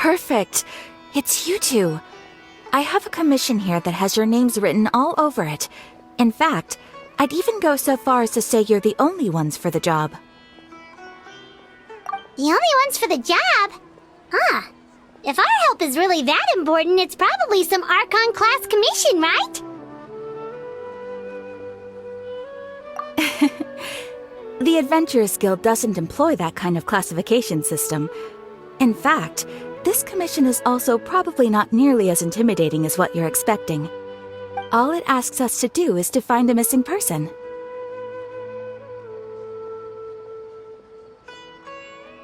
Perfect. It's you two. I have a commission here that has your names written all over it. In fact, I'd even go so far as to say you're the only ones for the job. The only ones for the job? Huh. If our help is really that important, it's probably some Archon class commission, right? The Adventurers Guild doesn't employ that kind of classification system. In fact, this commission is also probably not nearly as intimidating as what you're expecting. All it asks us to do is to find a missing person.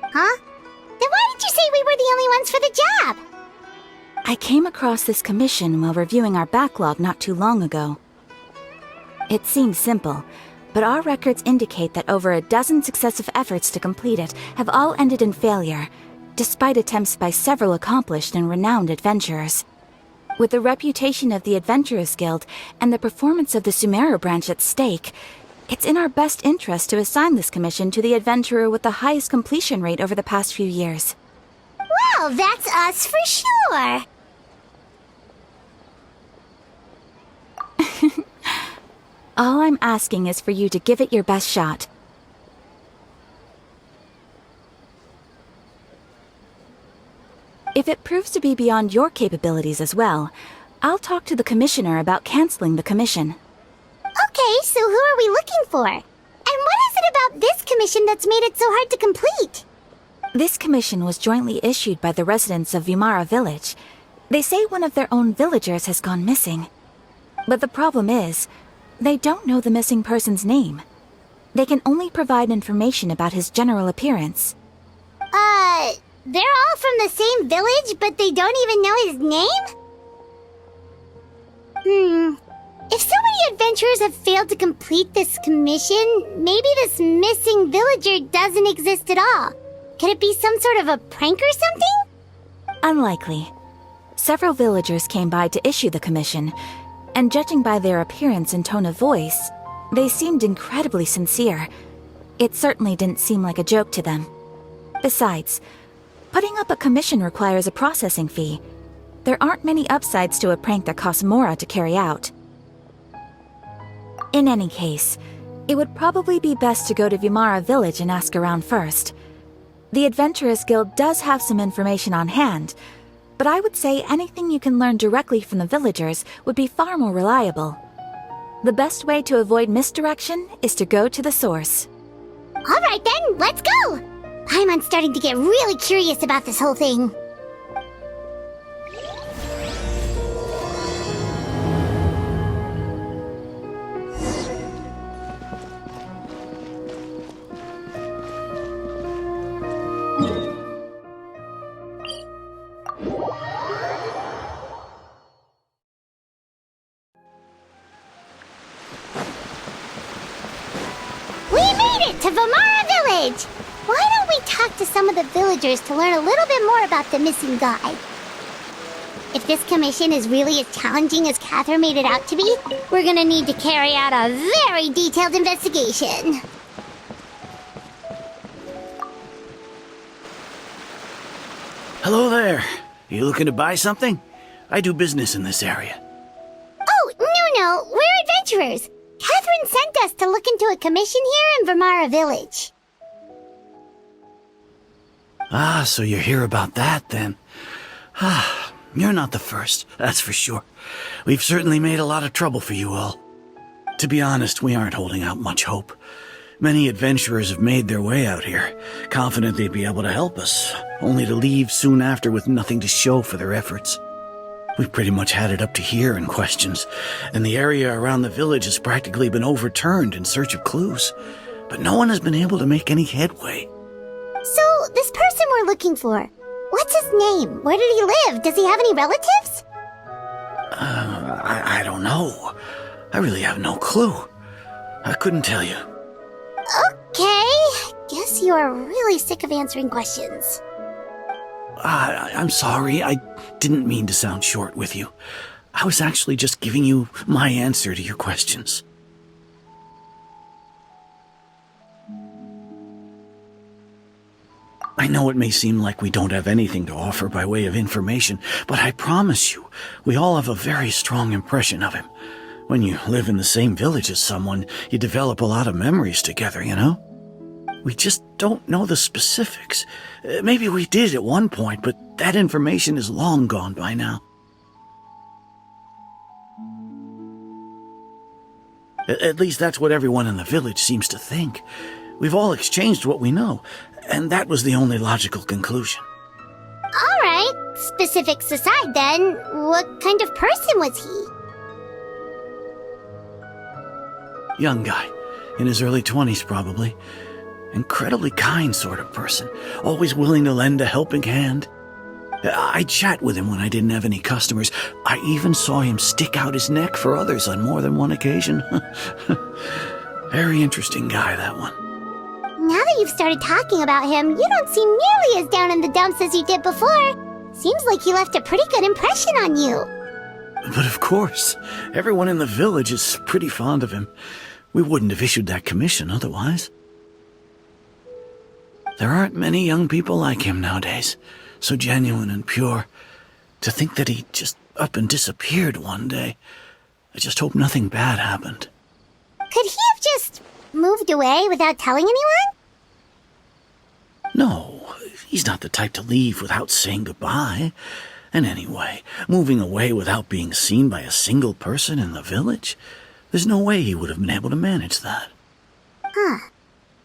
Huh? Then why did you say we were the only ones for the job? I came across this commission while reviewing our backlog not too long ago. It seems simple, but our records indicate that over a dozen successive efforts to complete it have all ended in failure, despite attempts by several accomplished and renowned adventurers. With the reputation of the Adventurers Guild and the performance of the Sumeru branch at stake, it's in our best interest to assign this commission to the adventurer with the highest completion rate over the past few years. Well, that's us for sure! All I'm asking is for you to give it your best shot. If it proves to be beyond your capabilities as well, I'll talk to the commissioner about canceling the commission. Okay, so who are we looking for? And what is it about this commission that's made it so hard to complete? This commission was jointly issued by the residents of Vimara Village. They say one of their own villagers has gone missing. But the problem is, they don't know the missing person's name. They can only provide information about his general appearance. They're all from the same village, but they don't even know his name? If so many adventurers have failed to complete this commission, maybe this missing villager doesn't exist at all. Could it be some sort of a prank or something? Unlikely. Several villagers came by to issue the commission, and judging by their appearance and tone of voice, they seemed incredibly sincere. It certainly didn't seem like a joke to them. Besides, putting up a commission requires a processing fee. There aren't many upsides to a prank that costs Mora to carry out. In any case, it would probably be best to go to Vimara Village and ask around first. The Adventurers Guild does have some information on hand, but I would say anything you can learn directly from the villagers would be far more reliable. The best way to avoid misdirection is to go to the source. Alright then, let's go! I'm starting to get really curious about this whole thing. We made it to Vimara Village! Why don't we talk to some of the villagers to learn a little bit more about the missing guy? If this commission is really as challenging as Catherine made it out to be, we're gonna need to carry out a very detailed investigation. Hello there. You looking to buy something? I do business in this area. Oh, no, we're adventurers. Catherine sent us to look into a commission here in Vimara Village. Ah, so you're here about that, then. Ah, you're not the first, that's for sure. We've certainly made a lot of trouble for you all. To be honest, we aren't holding out much hope. Many adventurers have made their way out here, confident they'd be able to help us, only to leave soon after with nothing to show for their efforts. We've pretty much had it up to here in questions, and the area around the village has practically been overturned in search of clues, but no one has been able to make any headway. So, this person we're looking for, what's his name? Where did he live? Does he have any relatives? I don't know. I really have no clue. I couldn't tell you. Okay, guess you are really sick of answering questions. I'm sorry, I didn't mean to sound short with you. I was actually just giving you my answer to your questions. I know it may seem like we don't have anything to offer by way of information, but I promise you, we all have a very strong impression of him. When you live in the same village as someone, you develop a lot of memories together, you know? We just don't know the specifics. Maybe we did at one point, but that information is long gone by now. At least that's what everyone in the village seems to think. We've all exchanged what we know, and that was the only logical conclusion. Alright, specifics aside then, what kind of person was he? Young guy, in his early 20s probably. Incredibly kind sort of person, always willing to lend a helping hand. I'd chat with him when I didn't have any customers. I even saw him stick out his neck for others on more than one occasion. Very interesting guy, that one. Now that you've started talking about him, you don't seem nearly as down in the dumps as you did before. Seems like he left a pretty good impression on you. But of course, everyone in the village is pretty fond of him. We wouldn't have issued that commission otherwise. There aren't many young people like him nowadays, so genuine and pure. To think that he just up and disappeared one day. I just hope nothing bad happened. Could he have just moved away without telling anyone? No, he's not the type to leave without saying goodbye. And anyway, moving away without being seen by a single person in the village? There's no way he would have been able to manage that. Huh.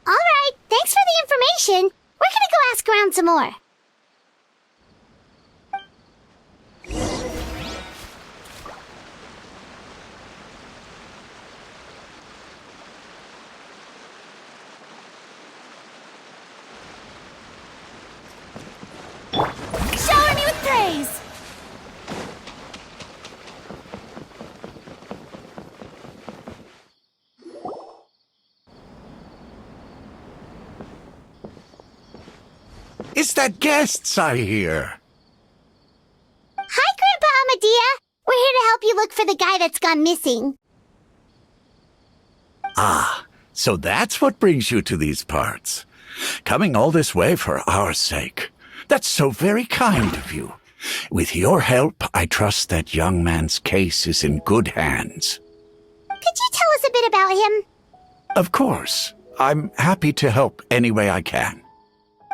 Alright, thanks for the information. We're gonna go ask around some more. Shower me with praise! Is that guests I hear? Hi, Grandpa Amadea. We're here to help you look for the guy that's gone missing. Ah, so that's what brings you to these parts. Coming all this way for our sake. That's so very kind of you. With your help, I trust that young man's case is in good hands. Could you tell us a bit about him? Of course. I'm happy to help any way I can.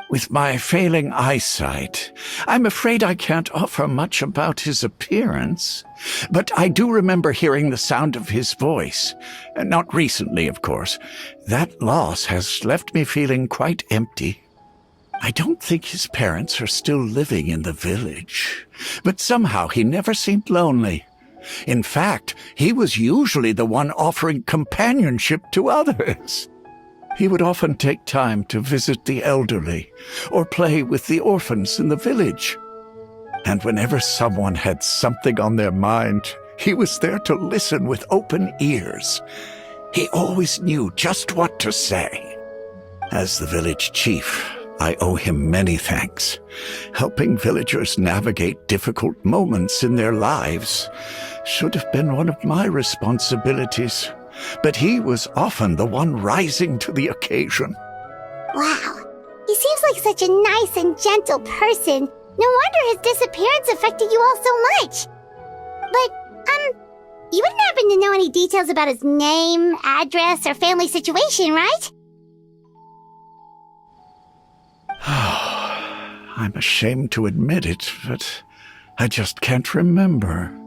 With my failing eyesight, I'm afraid I can't offer much about his appearance. But I do remember hearing the sound of his voice. Not recently, of course. That loss has left me feeling quite empty. I don't think his parents are still living in the village. But somehow he never seemed lonely. In fact, he was usually the one offering companionship to others. He would often take time to visit the elderly or play with the orphans in the village. And whenever someone had something on their mind, he was there to listen with open ears. He always knew just what to say. As the village chief, I owe him many thanks. Helping villagers navigate difficult moments in their lives should have been one of my responsibilities. But he was often the one rising to the occasion. Wow. He seems like such a nice and gentle person. No wonder his disappearance affected you all so much. But, you wouldn't happen to know any details about his name, address, or family situation, right? I'm ashamed to admit it, but I just can't remember.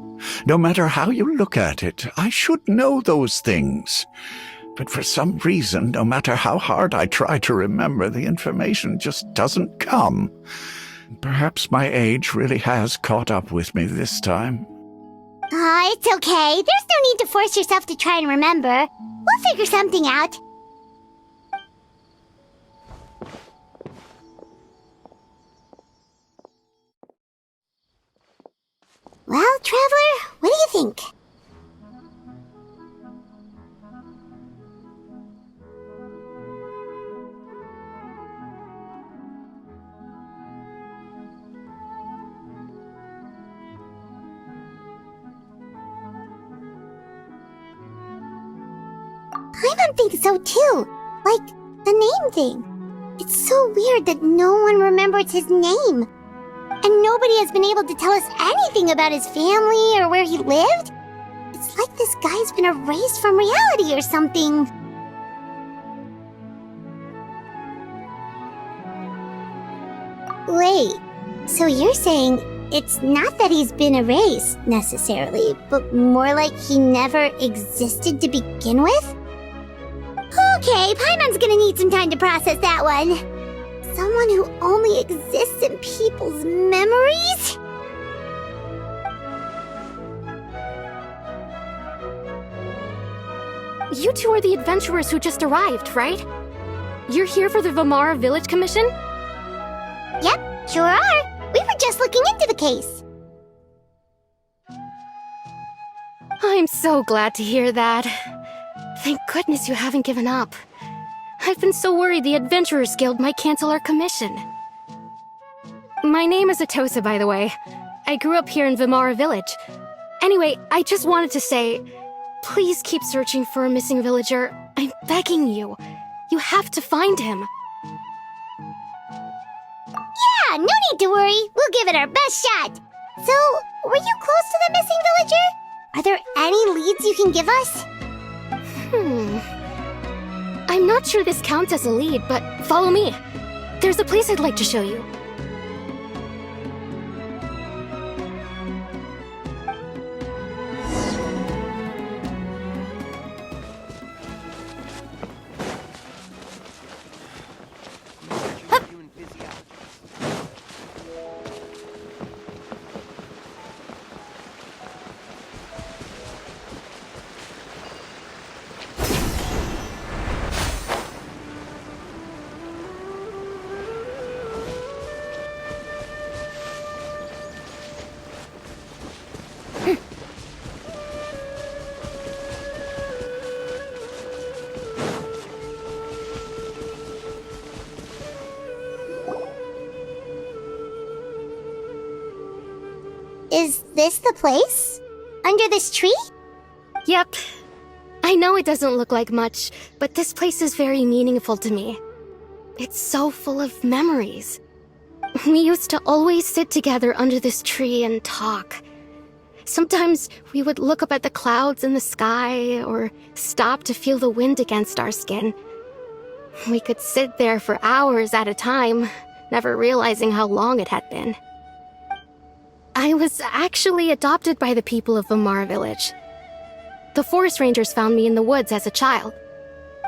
No matter how you look at it, I should know those things. But for some reason, no matter how hard I try to remember, the information just doesn't come. Perhaps my age really has caught up with me this time. It's okay. There's no need to force yourself to try and remember. We'll figure something out. Well, Traveler, what do you think? I don't think so too. Like, the name thing. It's so weird that no one remembers his name. And nobody has been able to tell us anything about his family or where he lived. It's like this guy's been erased from reality or something. Wait, so you're saying it's not that he's been erased, necessarily, but more like he never existed to begin with? Okay, Paimon's gonna need some time to process that one. Someone who only exists in people's memories? You two are the adventurers who just arrived, right? You're here for the Vamara Village Commission? Yep, sure are. We were just looking into the case. I'm so glad to hear that. Thank goodness you haven't given up. I've been so worried the Adventurers Guild might cancel our commission. My name is Atosa, by the way. I grew up here in Vamara Village. Anyway, I just wanted to say, please keep searching for a missing villager. I'm begging you. You have to find him. Yeah, no need to worry. We'll give it our best shot. So, were you close to the missing villager? Are there any leads you can give us? I'm not sure this counts as a lead, but follow me. There's a place I'd like to show you. Is this the place? Under this tree? Yep. I know it doesn't look like much, but this place is very meaningful to me. It's so full of memories. We used to always sit together under this tree and talk. Sometimes we would look up at the clouds in the sky or stop to feel the wind against our skin. We could sit there for hours at a time, never realizing how long it had been. I was actually adopted by the people of Vamara Village. The forest rangers found me in the woods as a child.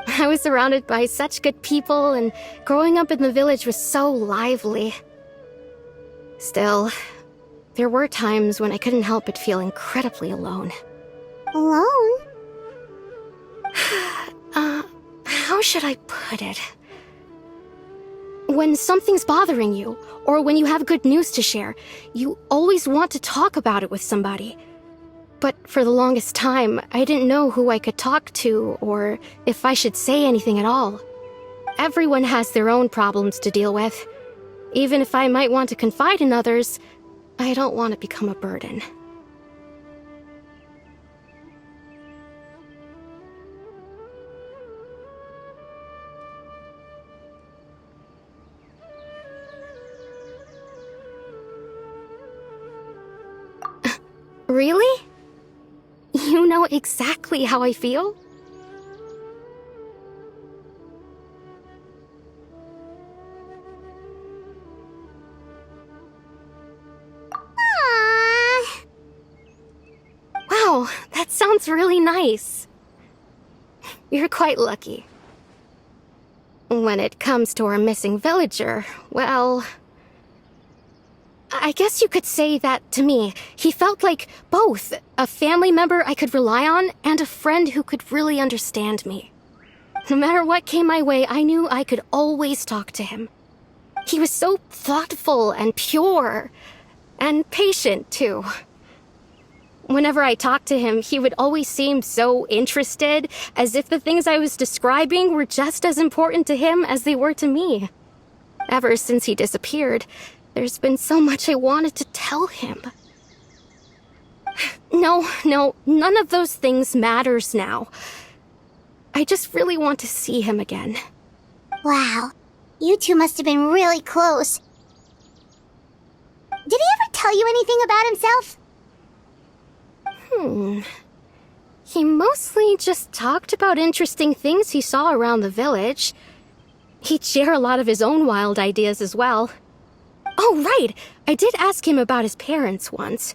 I was surrounded by such good people, and growing up in the village was so lively. Still, there were times when I couldn't help but feel incredibly alone. Alone? How should I put it? When something's bothering you, or when you have good news to share, you always want to talk about it with somebody. But for the longest time, I didn't know who I could talk to, or if I should say anything at all. Everyone has their own problems to deal with. Even if I might want to confide in others, I don't want to become a burden. Really? You know exactly how I feel? Aww. Wow, that sounds really nice. You're quite lucky. When it comes to our missing villager, well, I guess you could say that to me. He felt like both a family member I could rely on and a friend who could really understand me. No matter what came my way, I knew I could always talk to him. He was so thoughtful and pure, and patient, too. Whenever I talked to him, he would always seem so interested, as if the things I was describing were just as important to him as they were to me. Ever since he disappeared, there's been so much I wanted to tell him. No, none of those things matters now. I just really want to see him again. Wow. You two must have been really close. Did he ever tell you anything about himself? He mostly just talked about interesting things he saw around the village. He'd share a lot of his own wild ideas as well. Oh, right! I did ask him about his parents once.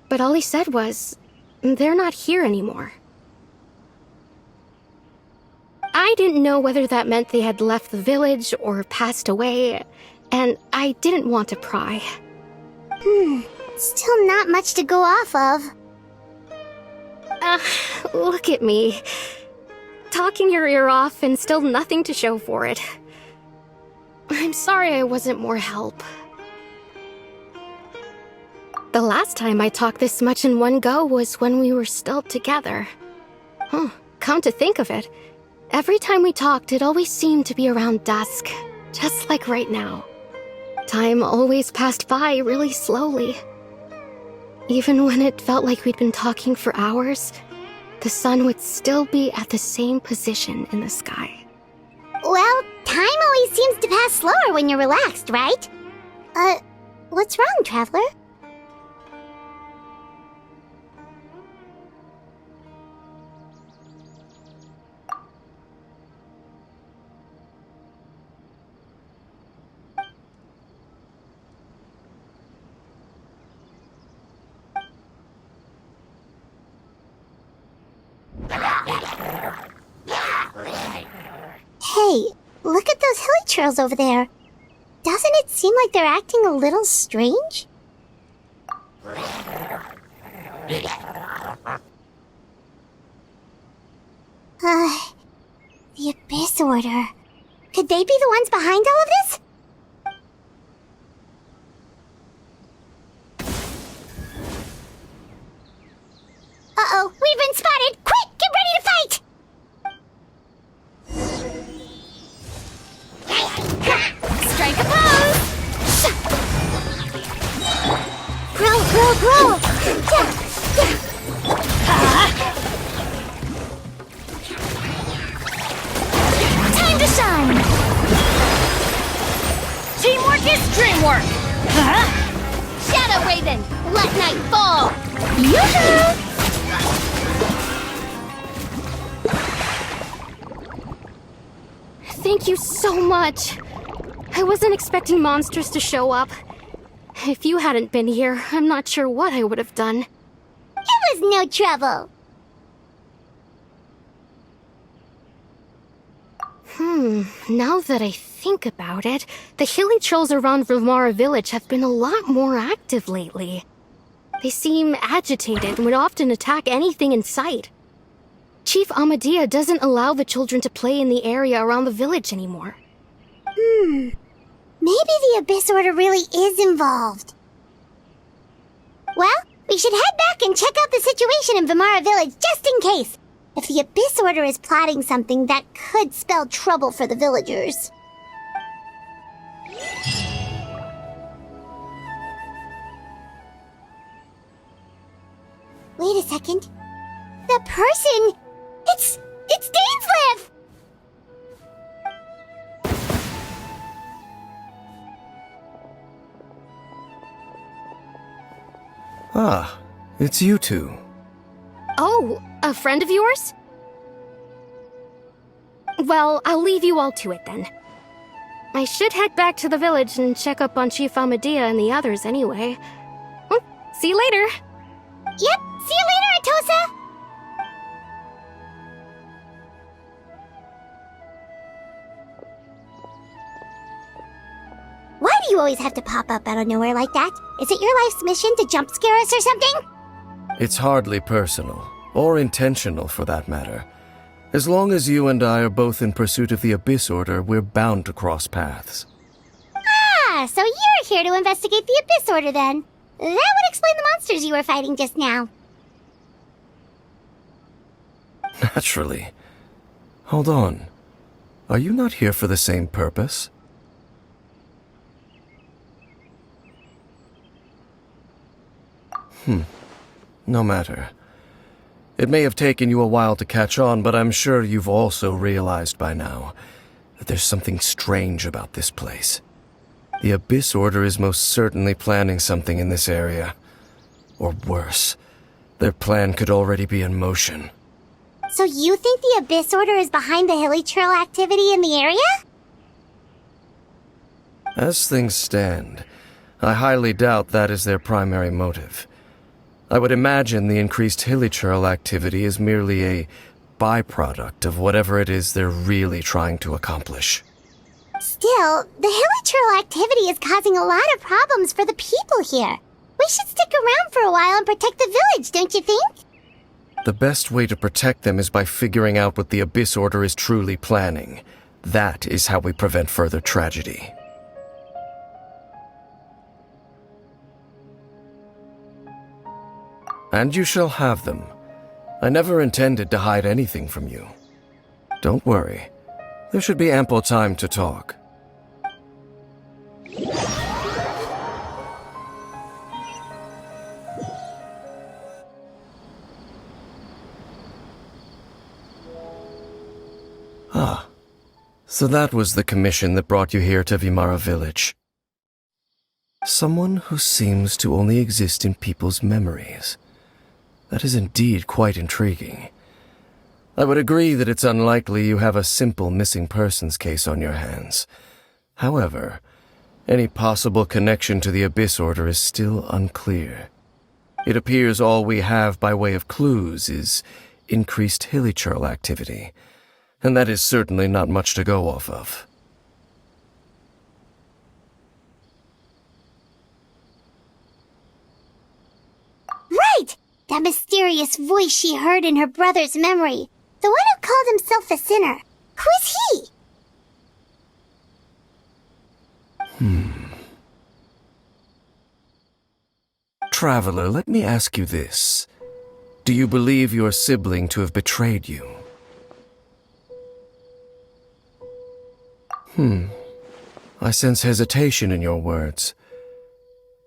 But all he said was, they're not here anymore. I didn't know whether that meant they had left the village or passed away, and I didn't want to pry. Still not much to go off of. Look at me. Talking your ear off and still nothing to show for it. I'm sorry I wasn't more help. The last time I talked this much in one go was when we were still together. Come to think of it, every time we talked, it always seemed to be around dusk, just like right now. Time always passed by really slowly. Even when it felt like we'd been talking for hours, the sun would still be at the same position in the sky. Well, time always seems to pass slower when you're relaxed, right? What's wrong, Traveler? Hey, look at those hilichurls over there. Doesn't it seem like they're acting a little strange? The Abyss Order. Could they be the ones behind all of this? Uh-oh, we've been spotted! Quick, get ready to fight! Strike a pose! Grow! Time to shine! Teamwork is dreamwork! Shadow Raven, let night fall! Yoo-hoo! Thank you so much. I wasn't expecting monsters to show up. If you hadn't been here, I'm not sure what I would have done. It was no trouble. Now that I think about it, the hilichurls around Vilmara village have been a lot more active lately. They seem agitated and would often attack anything in sight. Chief Amadea doesn't allow the children to play in the area around the village anymore. Maybe the Abyss Order really is involved. Well, we should head back and check out the situation in Vilmara village just in case. If the Abyss Order is plotting something that could spell trouble for the villagers. Wait a second. The person... It's Dainsleif! Ah, it's you two. Oh, a friend of yours? Well, I'll leave you all to it then. I should head back to the village and check up on Chief Amadea and the others anyway. See you later. Yep, see you later, Atosa! Why do you always have to pop up out of nowhere like that? Is it your life's mission to jump scare us or something? It's hardly personal, or intentional for that matter. As long as you and I are both in pursuit of the Abyss Order, we're bound to cross paths. Ah, so you're here to investigate the Abyss Order then. That would explain the monsters you were fighting just now. Naturally. Hold on. Are you not here for the same purpose? No matter. It may have taken you a while to catch on, but I'm sure you've also realized by now. that there's something strange about this place. The Abyss Order is most certainly planning something in this area. Or worse, their plan could already be in motion. So you think the Abyss Order is behind the hilly trail activity in the area? As things stand, I highly doubt that is their primary motive. I would imagine the increased hilichurl activity is merely a byproduct of whatever it is they're really trying to accomplish. Still, the hilichurl activity is causing a lot of problems for the people here. We should stick around for a while and protect the village, don't you think? The best way to protect them is by figuring out what the Abyss Order is truly planning. That is how we prevent further tragedy. And you shall have them. I never intended to hide anything from you. Don't worry. There should be ample time to talk. Ah, so that was the commission that brought you here to Vimara Village. Someone who seems to only exist in people's memories. That is indeed quite intriguing. I would agree that it's unlikely you have a simple missing persons case on your hands. However, any possible connection to the Abyss Order is still unclear. It appears all we have by way of clues is increased hilichurl activity, and that is certainly not much to go off of. Right! That mysterious voice she heard in her brother's memory. The one who called himself a sinner. Who is he? Traveler, let me ask you this. Do you believe your sibling to have betrayed you? I sense hesitation in your words.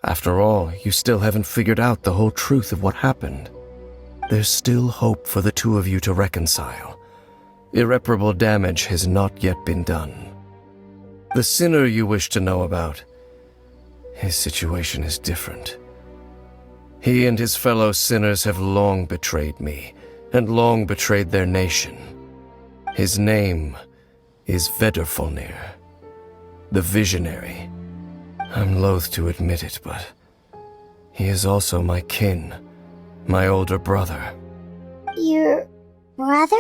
After all, you still haven't figured out the whole truth of what happened. There's still hope for the two of you to reconcile. Irreparable damage has not yet been done. The sinner you wish to know about, his situation is different. He and his fellow sinners have long betrayed me, and long betrayed their nation. His name is Vedrfolnir, the Visionary. I'm loath to admit it, but he is also my kin, my older brother. Your brother?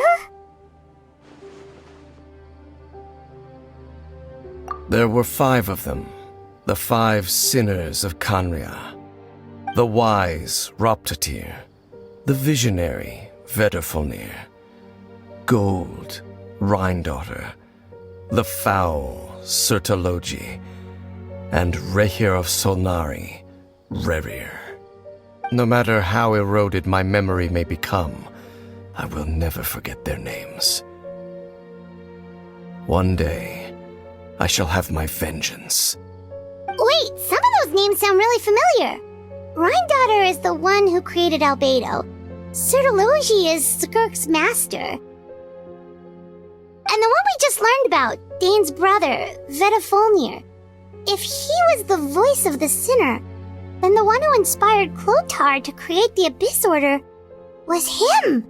There were 5 of them, the 5 sinners of Kanria. The wise Roptatir, the visionary Vedrfolnir, Gold Rhindaughter, the foul Sertologi, and Rehir of Solnari, Rerir. No matter how eroded my memory may become, I will never forget their names. One day, I shall have my vengeance. Wait, some of those names sound really familiar. Rhindaughter is the one who created Albedo. Sertologi is Skirk's master. And the one we just learned about, Dane's brother, Vedrfolnir. If he was the voice of the sinner, then the one who inspired Clothar to create the Abyss Order was him.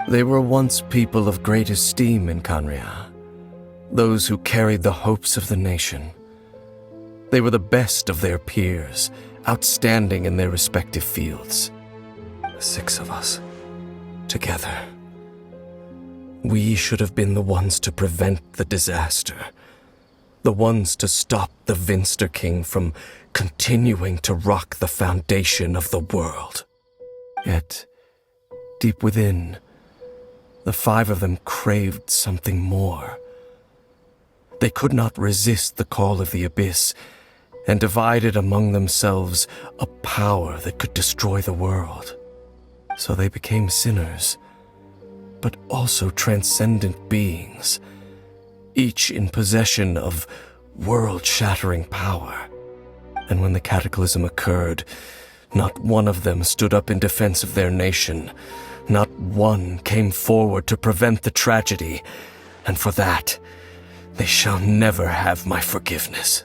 They were once people of great esteem in Kanria, those who carried the hopes of the nation. They were the best of their peers, outstanding in their respective fields. 6 of us, together. We should have been the ones to prevent the disaster, the ones to stop the Vinster King from continuing to rock the foundation of the world. Yet, deep within, the 5 of them craved something more. They could not resist the call of the Abyss, and divided among themselves a power that could destroy the world. So they became sinners, but also transcendent beings, each in possession of world-shattering power. And when the cataclysm occurred, Not one of them stood up in defense of their nation. Not one came forward to prevent the tragedy. And for that, they shall never have my forgiveness.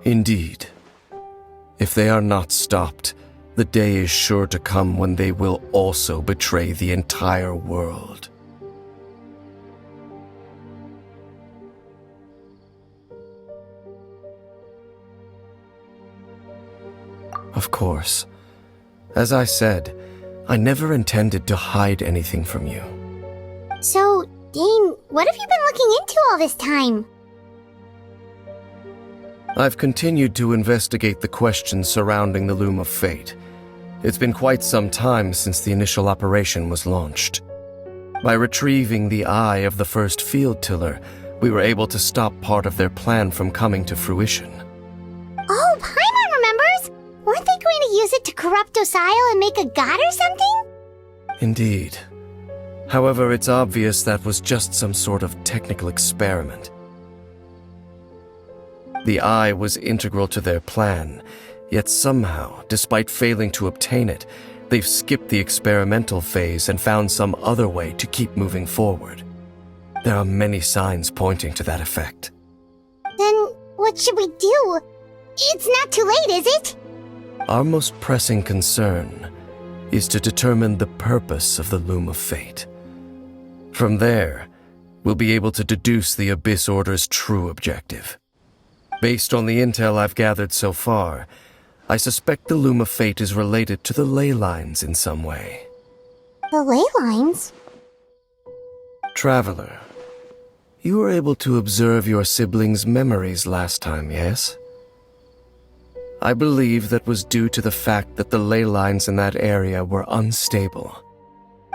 Indeed, if they are not stopped, the day is sure to come when they will also betray the entire world. Of course, as I said, I never intended to hide anything from you. So, Dane, what have you been looking into all this time? I've continued to investigate the questions surrounding the Loom of Fate. It's been quite some time since the initial operation was launched. By retrieving the eye of the first field tiller, we were able to stop part of their plan from coming to fruition. Oh, Paimon remembers! Weren't they going to use it to corrupt Osial and make a god or something? Indeed. However, it's obvious that was just some sort of technical experiment. The eye was integral to their plan, yet somehow, despite failing to obtain it, they've skipped the experimental phase and found some other way to keep moving forward. There are many signs pointing to that effect. Then, what should we do? It's not too late, is it? Our most pressing concern is to determine the purpose of the Loom of Fate. From there, we'll be able to deduce the Abyss Order's true objective. Based on the intel I've gathered so far, I suspect the Loom of Fate is related to the ley lines in some way. The ley lines? Traveler, you were able to observe your siblings' memories last time, yes? I believe that was due to the fact that the ley lines in that area were unstable.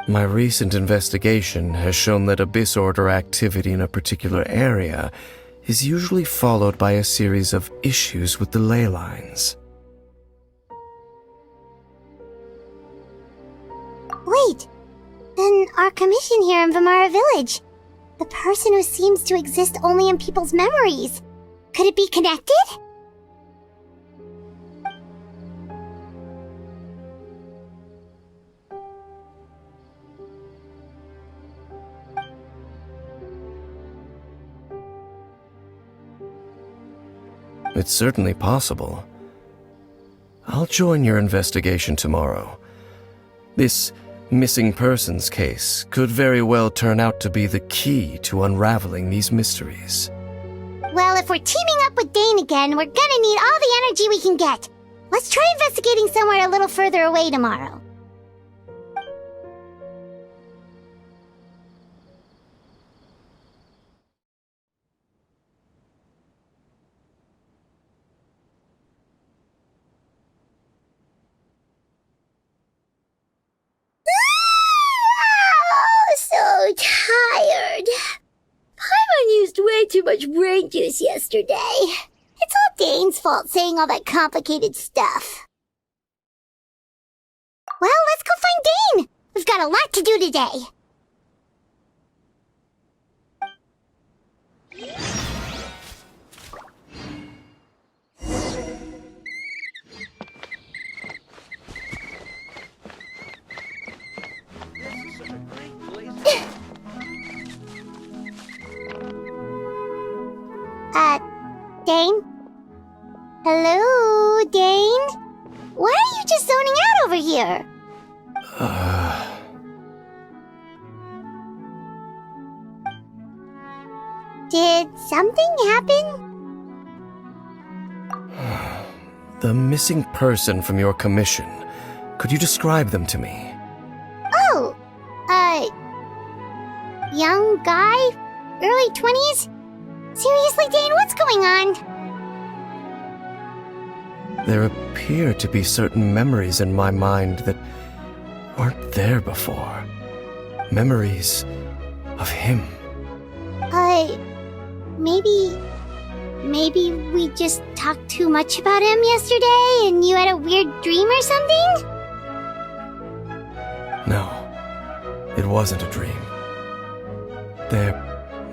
My recent investigation has shown that Abyss Order activity in a particular area is usually followed by a series of issues with the ley lines. Wait, then our commission here in Vimara Village, the person who seems to exist only in people's memories, could it be connected? It's certainly possible. I'll join your investigation tomorrow. This missing persons case could very well turn out to be the key to unraveling these mysteries. Well, if we're teaming up with Dane again, we're gonna need all the energy we can get. Let's try investigating somewhere a little further away tomorrow. So tired. Paimon used way too much brain juice yesterday. It's all Dane's fault saying all that complicated stuff. Well, let's go find Dane. We've got a lot to do today. Dane? Hello, Dane? Why are you just zoning out over here? Did something happen? The missing person from your commission. Could you describe them to me? Oh, young guy? Early 20s? Seriously, Dane, what's going on? There appear to be certain memories in my mind that weren't there before. Memories of him. Maybe we just talked too much about him yesterday and you had a weird dream or something? No, it wasn't a dream. They're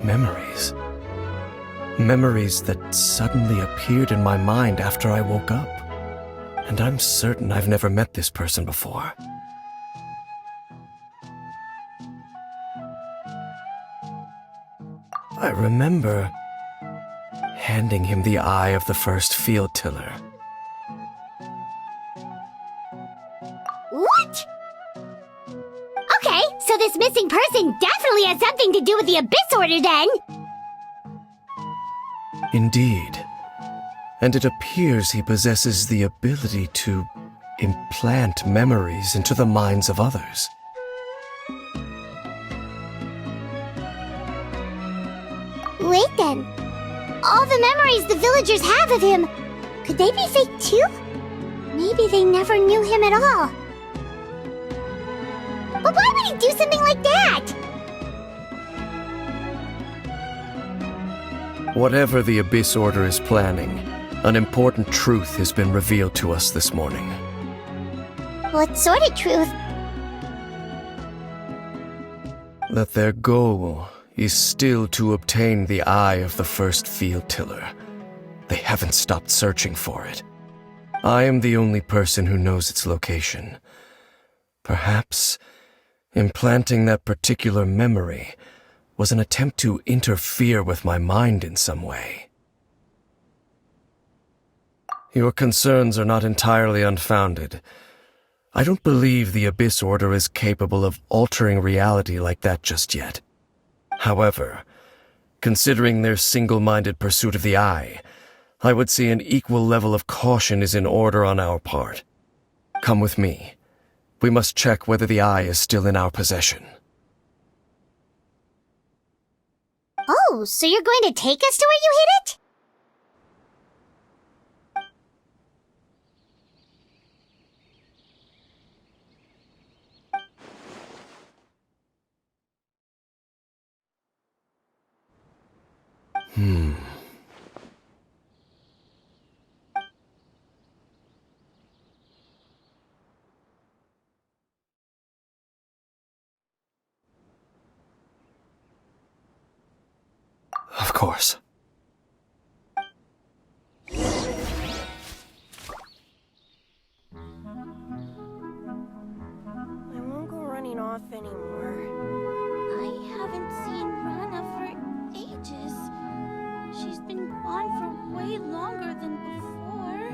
memories. Memories that suddenly appeared in my mind after I woke up. And I'm certain I've never met this person before. I remember handing him the eye of the first field tiller. What? Okay, so this missing person definitely has something to do with the Abyss Order then! Indeed. And it appears he possesses the ability to implant memories into the minds of others. Wait then. All the memories the villagers have of him, could they be fake too? Maybe they never knew him at all. But why would he do something like that? Whatever the Abyss Order is planning, an important truth has been revealed to us this morning. What sort of truth? That their goal is still to obtain the eye of the first field tiller. They haven't stopped searching for it. I am the only person who knows its location. Perhaps implanting that particular memory was an attempt to interfere with my mind in some way. Your concerns are not entirely unfounded. I don't believe the Abyss Order is capable of altering reality like that just yet. However, considering their single-minded pursuit of the eye, I would say an equal level of caution is in order on our part. Come with me. We must check whether the eye is still in our possession. Oh, so you're going to take us to where you hid it? Of course. I won't go running off anymore. I haven't seen Rana for ages. She's been gone for way longer than before.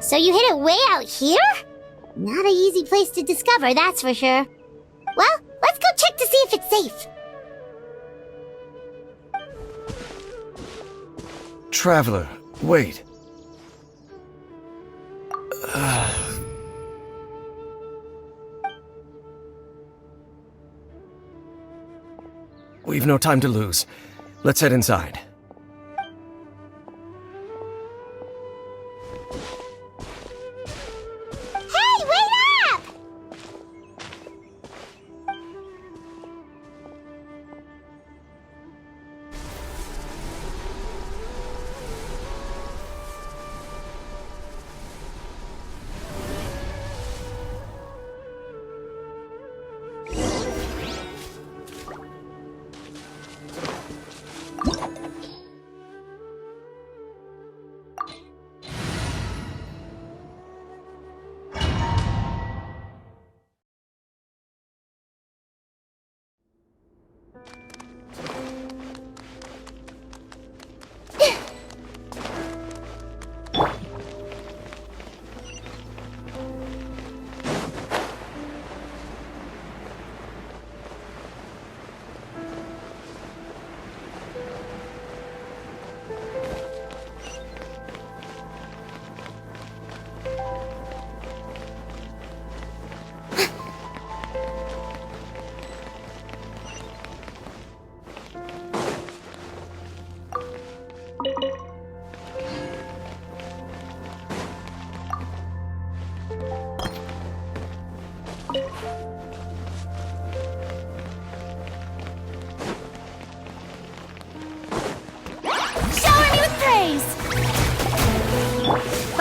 So you hid it way out here? Not an easy place to discover, that's for sure. Well, let's go check to see if it's safe. Traveler, wait. We've no time to lose. Let's head inside. Hey, wait up!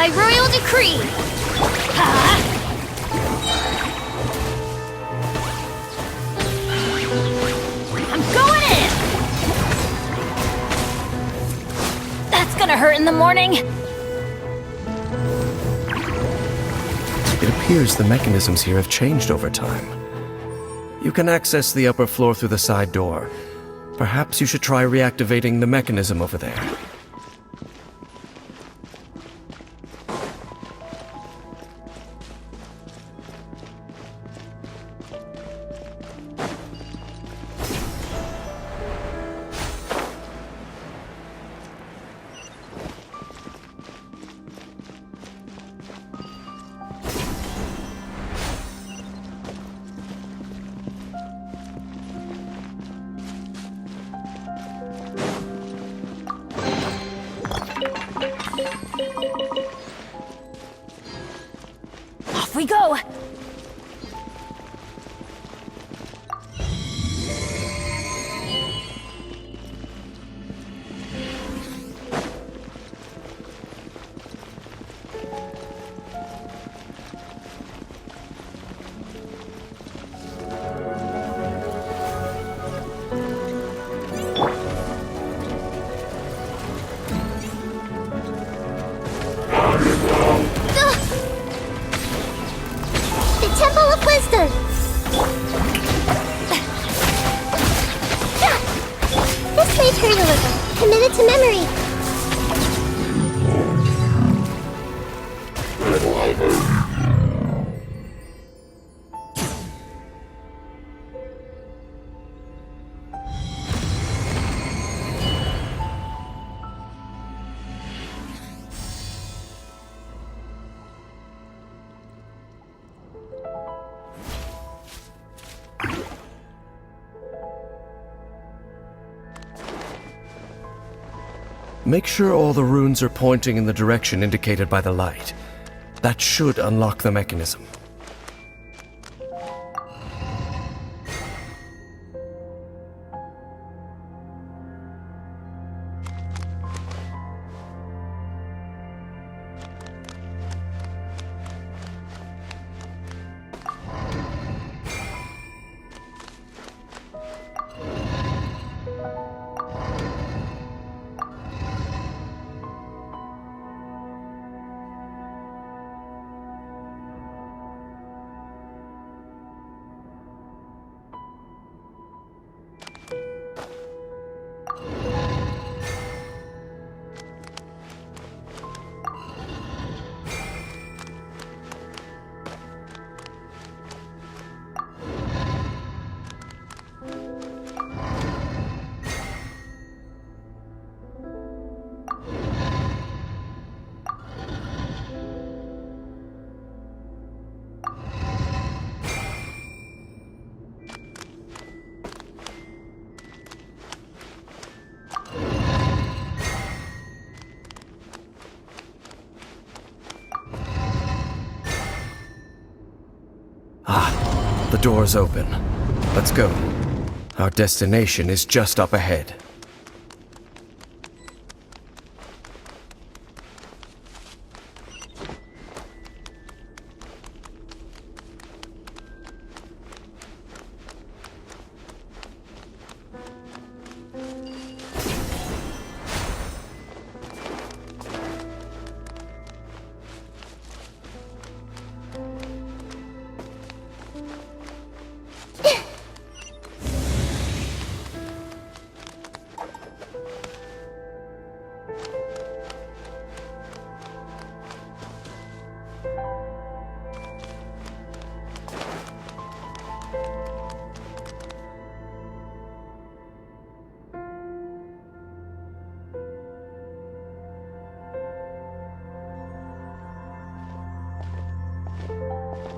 by royal decree! I'm going in! That's gonna hurt in the morning. It appears the mechanisms here have changed over time. You can access the upper floor through the side door. Perhaps you should try reactivating the mechanism over there. Off we go! The Temple of Wisdom! This may hurt a little. Committed to memory. Make sure all the runes are pointing in the direction indicated by the light. That should unlock the mechanism. The door's open. Let's go. Our destination is just up ahead.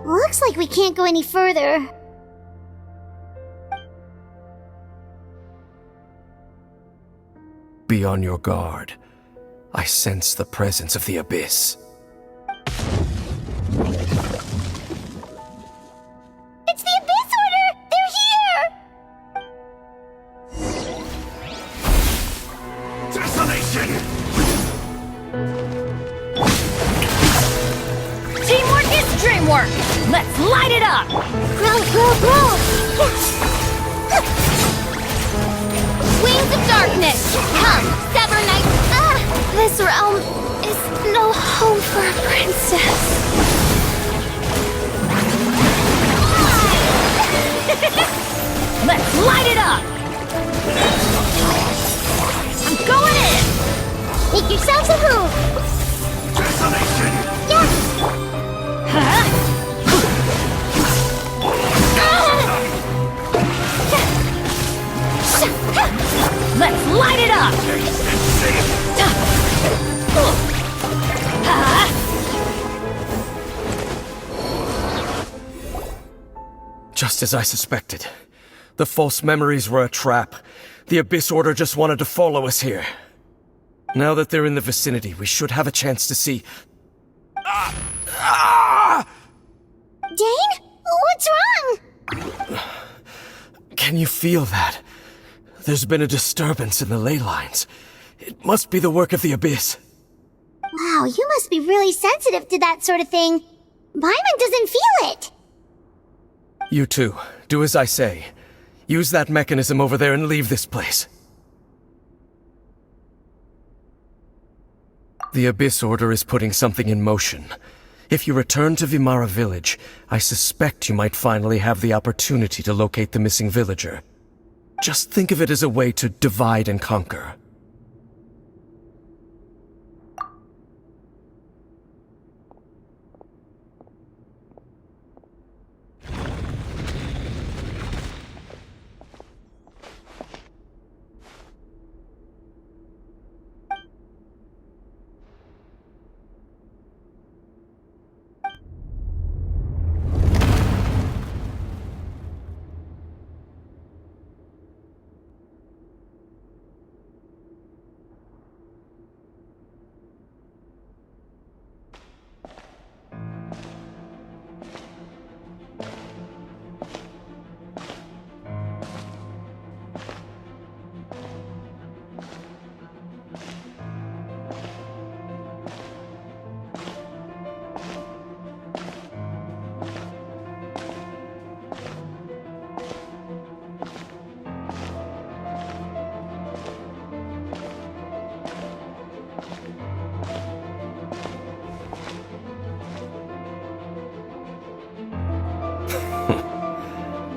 Looks like we can't go any further. Be on your guard. I sense the presence of the Abyss. It's the Abyss Order! They're here! Desolation! work! Let's light it up! Grow, grow, grow! Wings of darkness! Come, sever night! This realm is no home for a princess. Let's light it up! I'm going in! Make yourselves a move! Yeah! Huh? Let's light it up! Just as I suspected. The false memories were a trap. The Abyss Order just wanted to follow us here. Now that they're in the vicinity, we should have a chance to see... Dane? What's wrong? Can you feel that? There's been a disturbance in the ley lines. It must be the work of the Abyss. Wow, you must be really sensitive to that sort of thing. Paimon doesn't feel it. You too. Do as I say. Use that mechanism over there and leave this place. The Abyss Order is putting something in motion. If you return to Vimara Village, I suspect you might finally have the opportunity to locate the missing villager. Just think of it as a way to divide and conquer.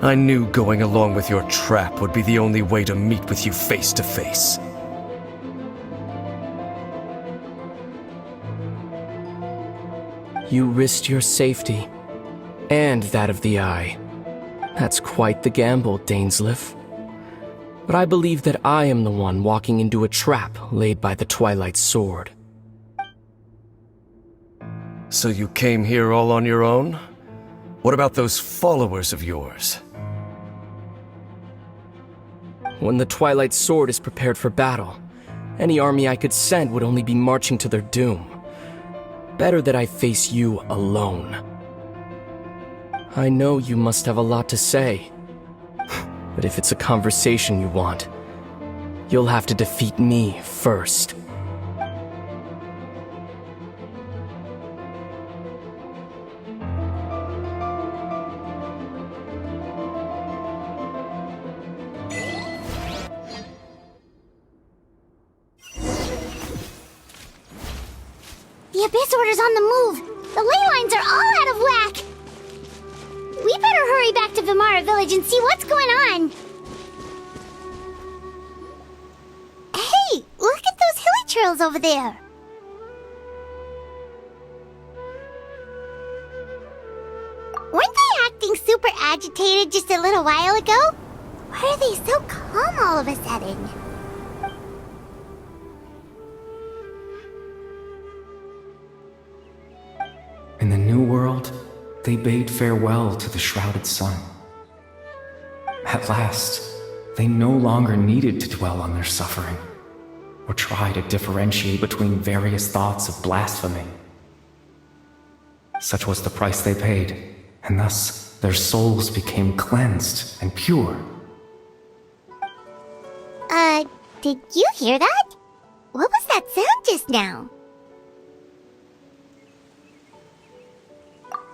I knew going along with your trap would be the only way to meet with you face to face. You risked your safety, and that of the Eye. That's quite the gamble, Dainsleif. But I believe that I am the one walking into a trap laid by the Twilight Sword. So you came here all on your own? What about those followers of yours? When the Twilight Sword is prepared for battle, any army I could send would only be marching to their doom. Better that I face you alone. I know you must have a lot to say, but if it's a conversation you want, you'll have to defeat me first. The Abyss Order's on the move. The ley lines are all out of whack. We better hurry back to Vimara Village and see what's going on. Hey, look at those hilly trails over there. Weren't they acting super agitated just a little while ago? Why are they so calm all of a sudden? In the New World, they bade farewell to the shrouded sun. At last, they no longer needed to dwell on their suffering, or try to differentiate between various thoughts of blasphemy. Such was the price they paid, and thus their souls became cleansed and pure. Did you hear that? What was that sound just now?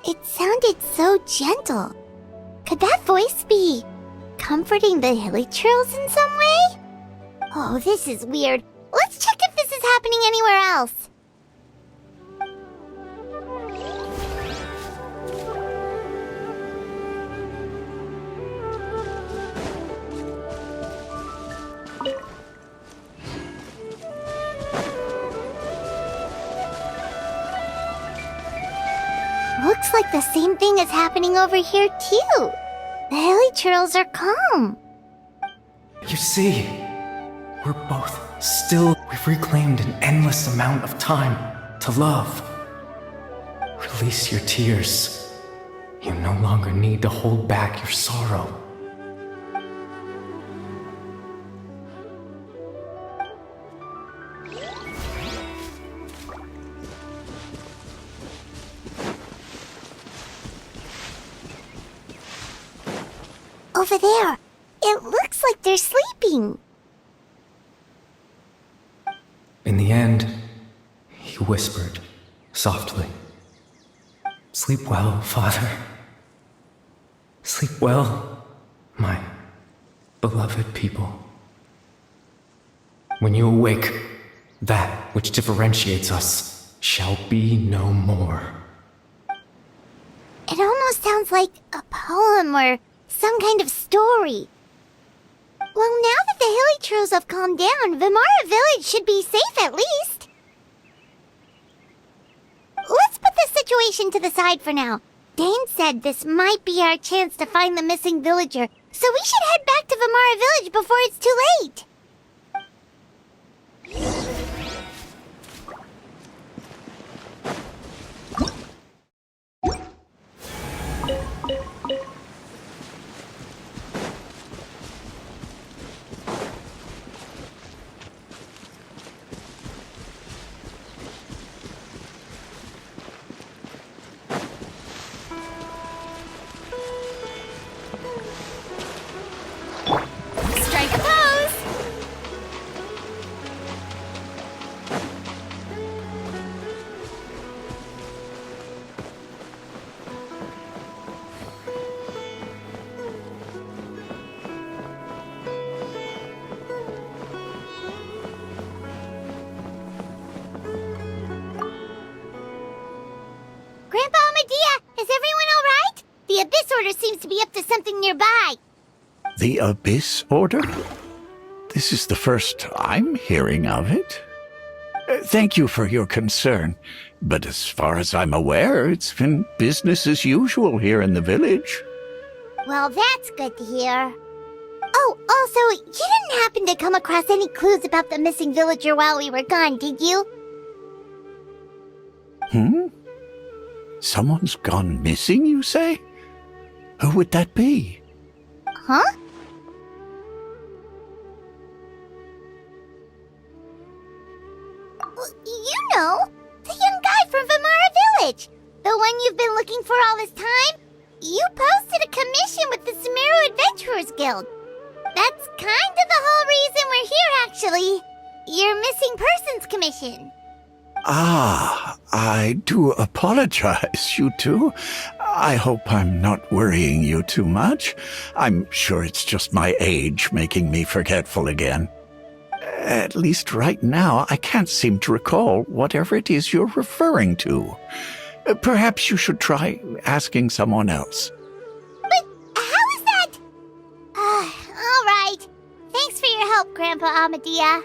It sounded so gentle. Could that voice be comforting the villagers in some way? Oh, this is weird. Let's check if this is happening anywhere else. Looks like the same thing is happening over here too. The hilly churls are calm. You see, we're both still. We've reclaimed an endless amount of time to love. Release your tears. You no longer need to hold back your sorrow. Over there. It looks like they're sleeping. In the end, he whispered softly, "Sleep well, Father. Sleep well, my beloved people. When you awake, that which differentiates us shall be no more." It almost sounds like a poem or some kind of story. Well, now that the hilly churls have calmed down, Vimara village should be safe at least. Let's put this situation to the side for now. Dane said this might be our chance to find the missing villager, so we should head back to Vimara village before it's too late. Strike a pose! Grandpa Amadea, is everyone alright? The Abyss Order seems to be up to something nearby. The Abyss Order? This is the first I'm hearing of it. Thank you for your concern, but as far as I'm aware, it's been business as usual here in the village. Well, that's good to hear. Oh, also, you didn't happen to come across any clues about the missing villager while we were gone, did you? Someone's gone missing, you say? Who would that be? Huh? Well, you know, the young guy from Vimara village. The one you've been looking for all this time. You posted a commission with the Sumeru Adventurers Guild. That's kind of the whole reason we're here, actually. Your missing persons commission. Ah, I do apologize, you two. I hope I'm not worrying you too much. I'm sure it's just my age making me forgetful again. At least right now, I can't seem to recall whatever it is you're referring to. Perhaps you should try asking someone else. But how is that? All right. Thanks for your help, Grandpa Amadea.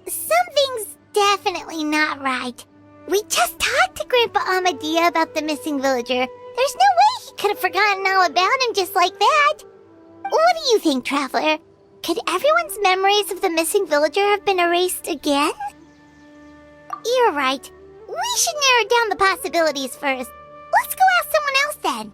Something's definitely not right. We just talked to Grandpa Amadea about the missing villager. There's no way he could have forgotten all about him just like that. What do you think, Traveler? Could everyone's memories of the missing villager have been erased again? You're right. We should narrow down the possibilities first. Let's go ask someone else then.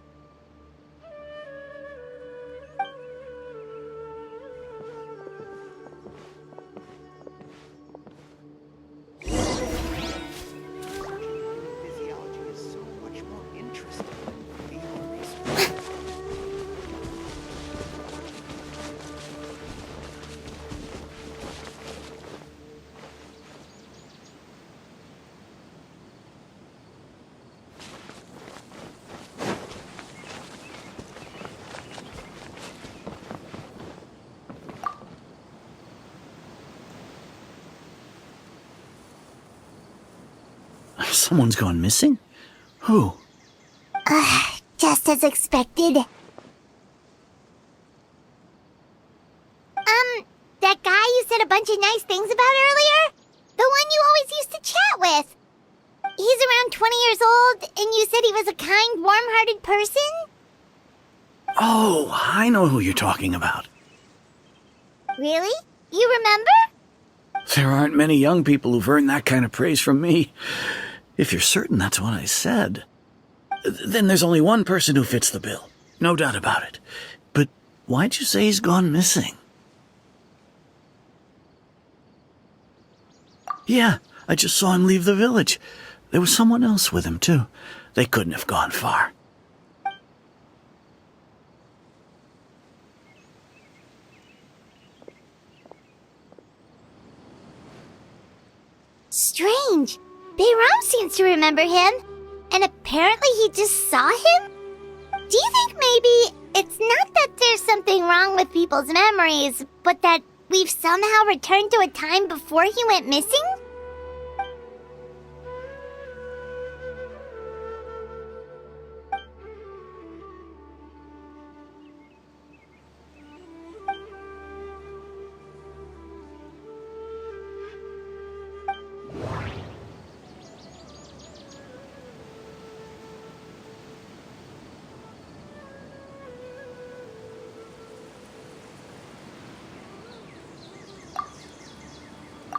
Someone's gone missing? Who? Just as expected. That guy you said a bunch of nice things about earlier? The one you always used to chat with. He's around 20 years old, and you said he was a kind, warm-hearted person? Oh, I know who you're talking about. Really? You remember? There aren't many young people who've earned that kind of praise from me. If you're certain that's what I said, then there's only one person who fits the bill. No doubt about it. But why'd you say he's gone missing? Yeah, I just saw him leave the village. There was someone else with him, too. They couldn't have gone far. Strange. Bayram seems to remember him, and apparently he just saw him? Do you think maybe it's not that there's something wrong with people's memories, but that we've somehow returned to a time before he went missing?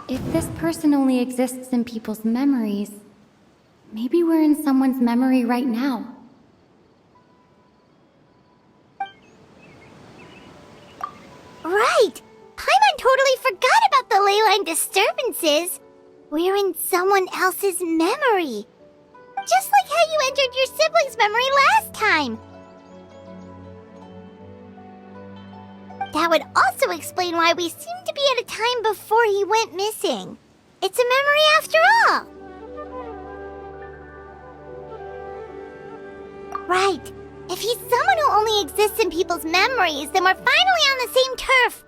If this person only exists in people's memories, maybe we're in someone's memory right now. Right! Paimon totally forgot about the ley line disturbances. We're in someone else's memory. Just like how you entered your sibling's memory last time. That would also explain why we seem to be at a time before he went missing. It's a memory after all. Right. If he's someone who only exists in people's memories, then we're finally on the same turf.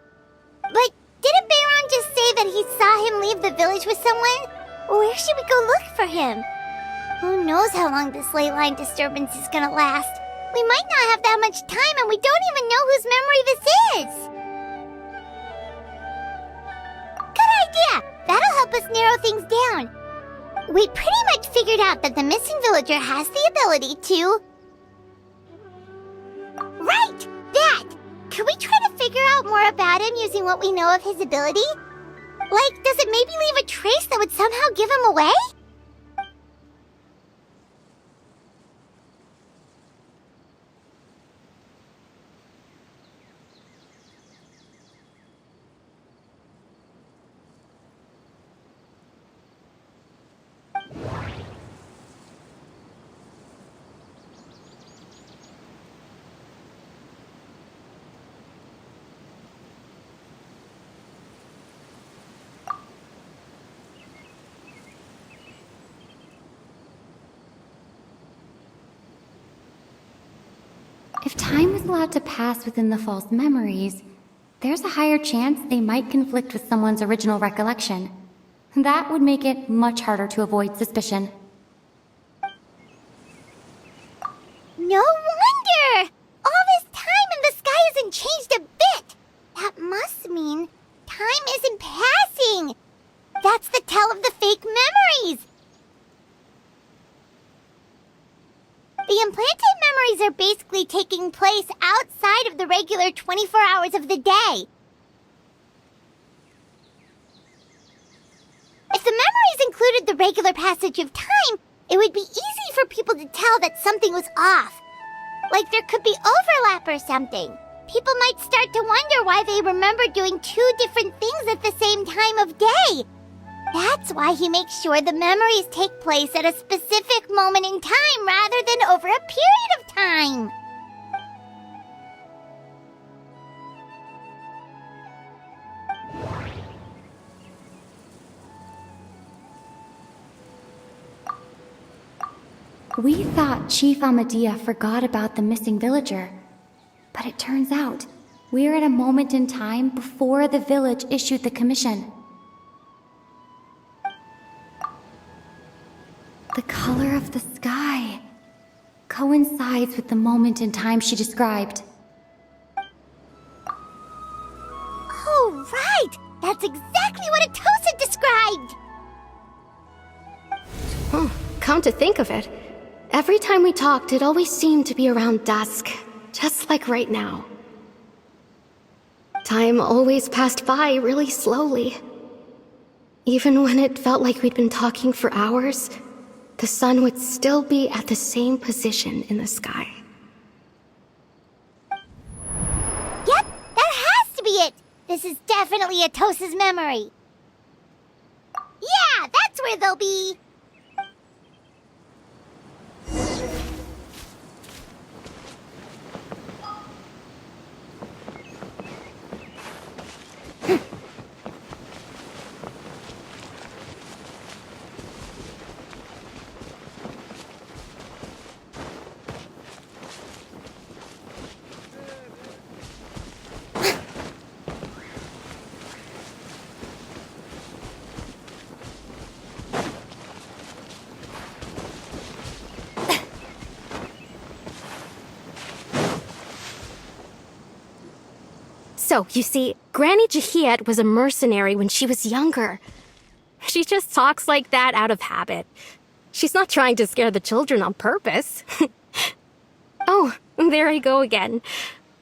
But didn't Bayron just say that he saw him leave the village with someone? Where should we go look for him? Who knows how long this ley line disturbance is gonna last? We might not have that much time, and we don't even know whose memory this is. Good idea! That'll help us narrow things down. We pretty much figured out that the missing villager has the ability to... Right! That! Could we try to figure out more about him using what we know of his ability? Like, does it maybe leave a trace that would somehow give him away? If time is allowed to pass within the false memories, there's a higher chance they might conflict with someone's original recollection. That would make it much harder to avoid suspicion. No wonder! All this time and the sky hasn't changed a bit! That must mean time isn't passing! That's the tell of the fake memories! The implanted memories are basically taking place outside of the regular 24 hours of the day. If the memories included the regular passage of time, it would be easy for people to tell that something was off. Like there could be overlap or something. People might start to wonder why they remember doing two different things at the same time of day. That's why he makes sure the memories take place at a specific moment in time rather than over a period of time. We thought Chief Amadea forgot about the missing villager, but it turns out we're at a moment in time before the village issued the commission. The the sky coincides with the moment in time she described. Oh, right! That's exactly what Atosa described! Come to think of it, every time we talked, it always seemed to be around dusk, just like right now. Time always passed by really slowly. Even when it felt like we'd been talking for hours, the sun would still be at the same position in the sky. Yep, that has to be it! This is definitely Atosa's memory. Yeah, that's where they'll be! So, you see, Granny Jahiet was a mercenary when she was younger. She just talks like that out of habit. She's not trying to scare the children on purpose. Oh, there I go again.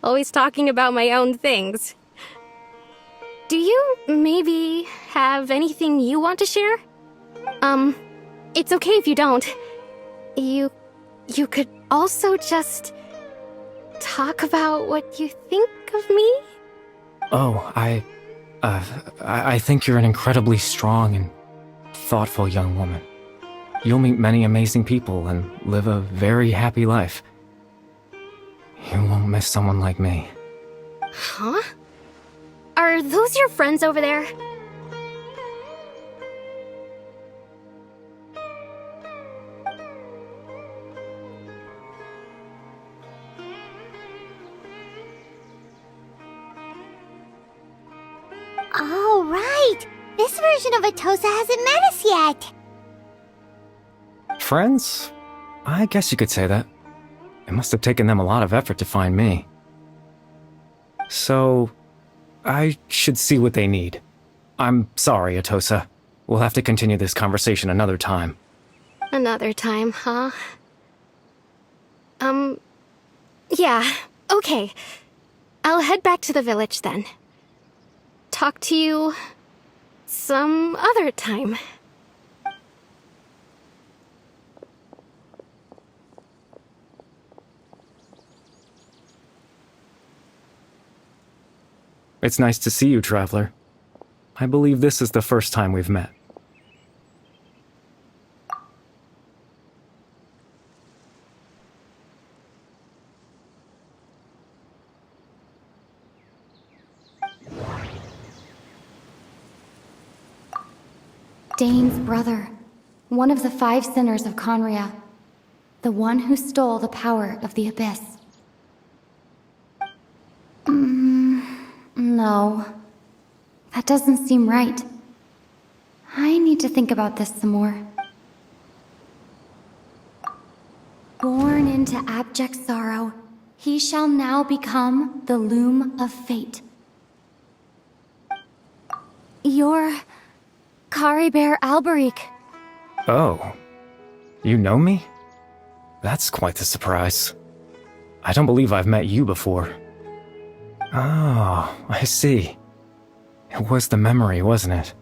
Always talking about my own things. Do you maybe have anything you want to share? It's okay if you don't. You could also just talk about what you think of me? Oh, I think you're an incredibly strong and thoughtful young woman. You'll meet many amazing people and live a very happy life. You won't miss someone like me. Huh? Are those your friends over there? Oh, right! This version of Atosa hasn't met us yet! Friends? I guess you could say that. It must have taken them a lot of effort to find me. So, I should see what they need. I'm sorry, Atosa. We'll have to continue this conversation another time. Another time, huh? Yeah, okay. I'll head back to the village then. Talk to you some other time. It's nice to see you, Traveler. I believe this is the first time we've met. Dane's brother, one of the 5 sinners of Conria, the one who stole the power of the Abyss. No. That doesn't seem right. I need to think about this some more. Born into abject sorrow, he shall now become the loom of fate. You're Caribert Alberic. Oh. You know me? That's quite the surprise. I don't believe I've met you before. Oh, I see. It was the memory, wasn't it?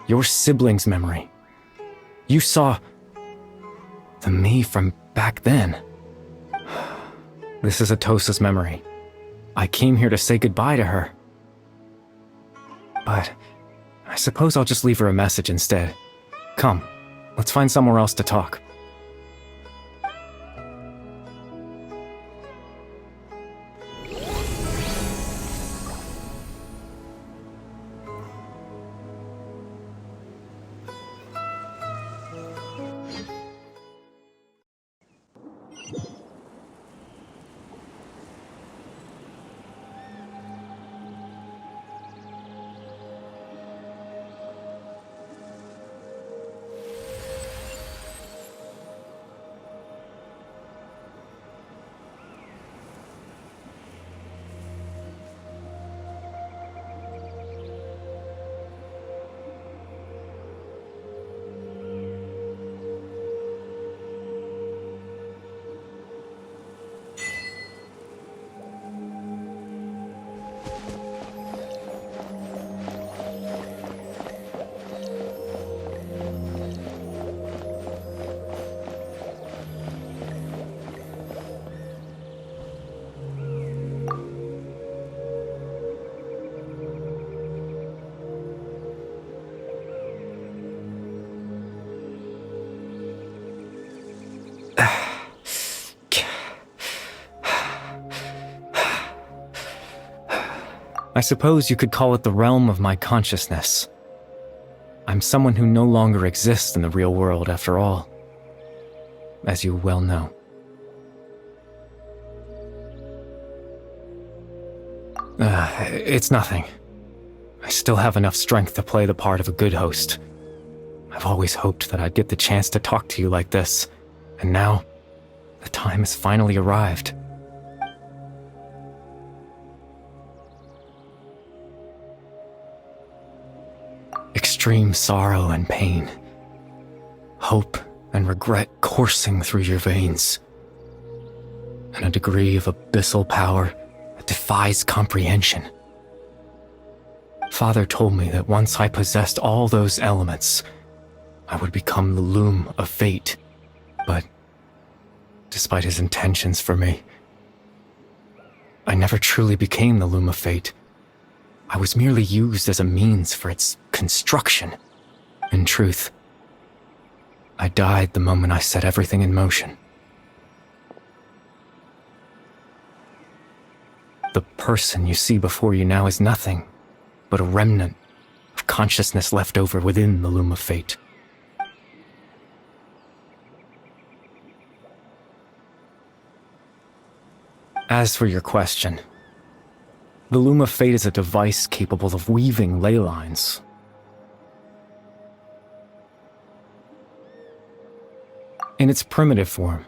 Your sibling's memory. You saw the me from back then. This is Atosa's memory. I came here to say goodbye to her. But I suppose I'll just leave her a message instead. Come, let's find somewhere else to talk. I suppose you could call it the realm of my consciousness. I'm someone who no longer exists in the real world after all, as you well know. It's nothing. I still have enough strength to play the part of a good host. I've always hoped that I'd get the chance to talk to you like this, and now, the time has finally arrived. Extreme sorrow and pain, hope and regret coursing through your veins, and a degree of abyssal power that defies comprehension. Father told me that once I possessed all those elements, I would become the loom of fate, but despite his intentions for me, I never truly became the loom of fate. I was merely used as a means for its construction. In truth, I died the moment I set everything in motion. The person you see before you now is nothing but a remnant of consciousness left over within the loom of fate. As for your question, the loom of fate is a device capable of weaving ley lines. In its primitive form,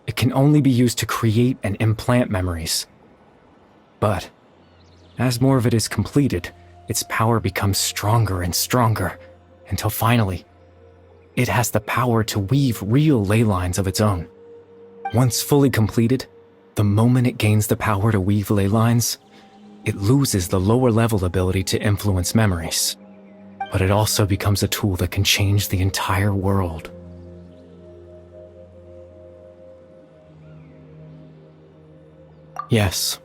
it can only be used to create and implant memories. But, as more of it is completed, its power becomes stronger and stronger, until finally, it has the power to weave real ley lines of its own. Once fully completed, the moment it gains the power to weave ley lines, it loses the lower-level ability to influence memories. But it also becomes a tool that can change the entire world. Yes,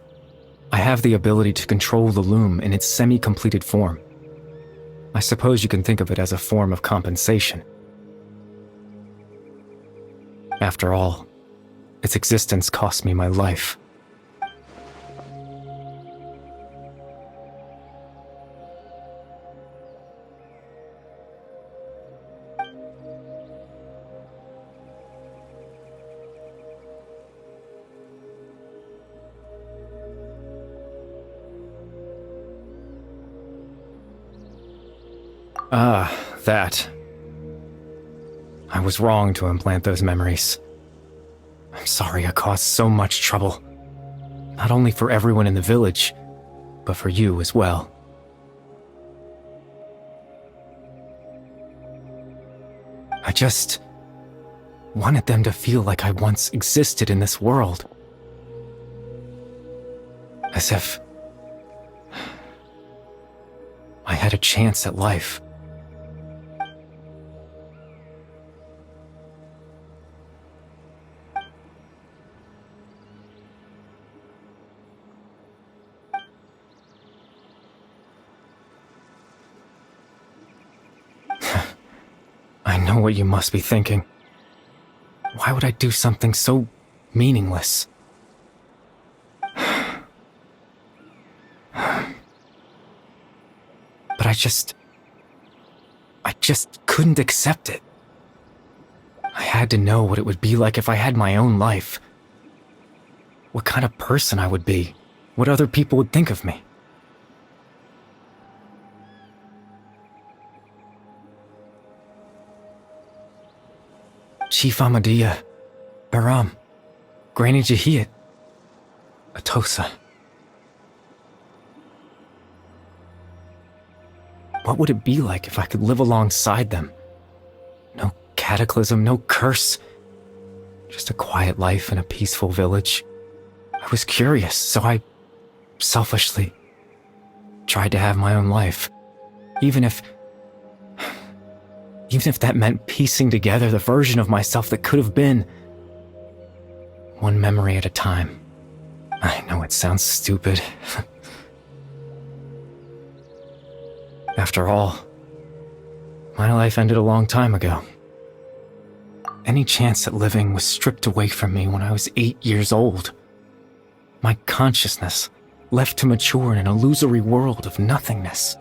I have the ability to control the loom in its semi-completed form. I suppose you can think of it as a form of compensation. After all, its existence cost me my life. That. I was wrong to implant those memories. I'm sorry I caused so much trouble. Not only for everyone in the village, but for you as well. I just wanted them to feel like I once existed in this world. As if I had a chance at life. I know what you must be thinking. Why would I do something so meaningless? But I just couldn't accept it. I had to know what it would be like if I had my own life. What kind of person I would be. What other people would think of me. Chief Ahmadiyya, Baram, Granny Jahiyat, Atosa. What would it be like if I could live alongside them? No cataclysm, no curse. Just a quiet life in a peaceful village. I was curious, so I selfishly tried to have my own life. Even if that meant piecing together the version of myself that could have been. One memory at a time. I know it sounds stupid. After all, my life ended a long time ago. Any chance at living was stripped away from me when I was 8 years old. My consciousness left to mature in an illusory world of nothingness.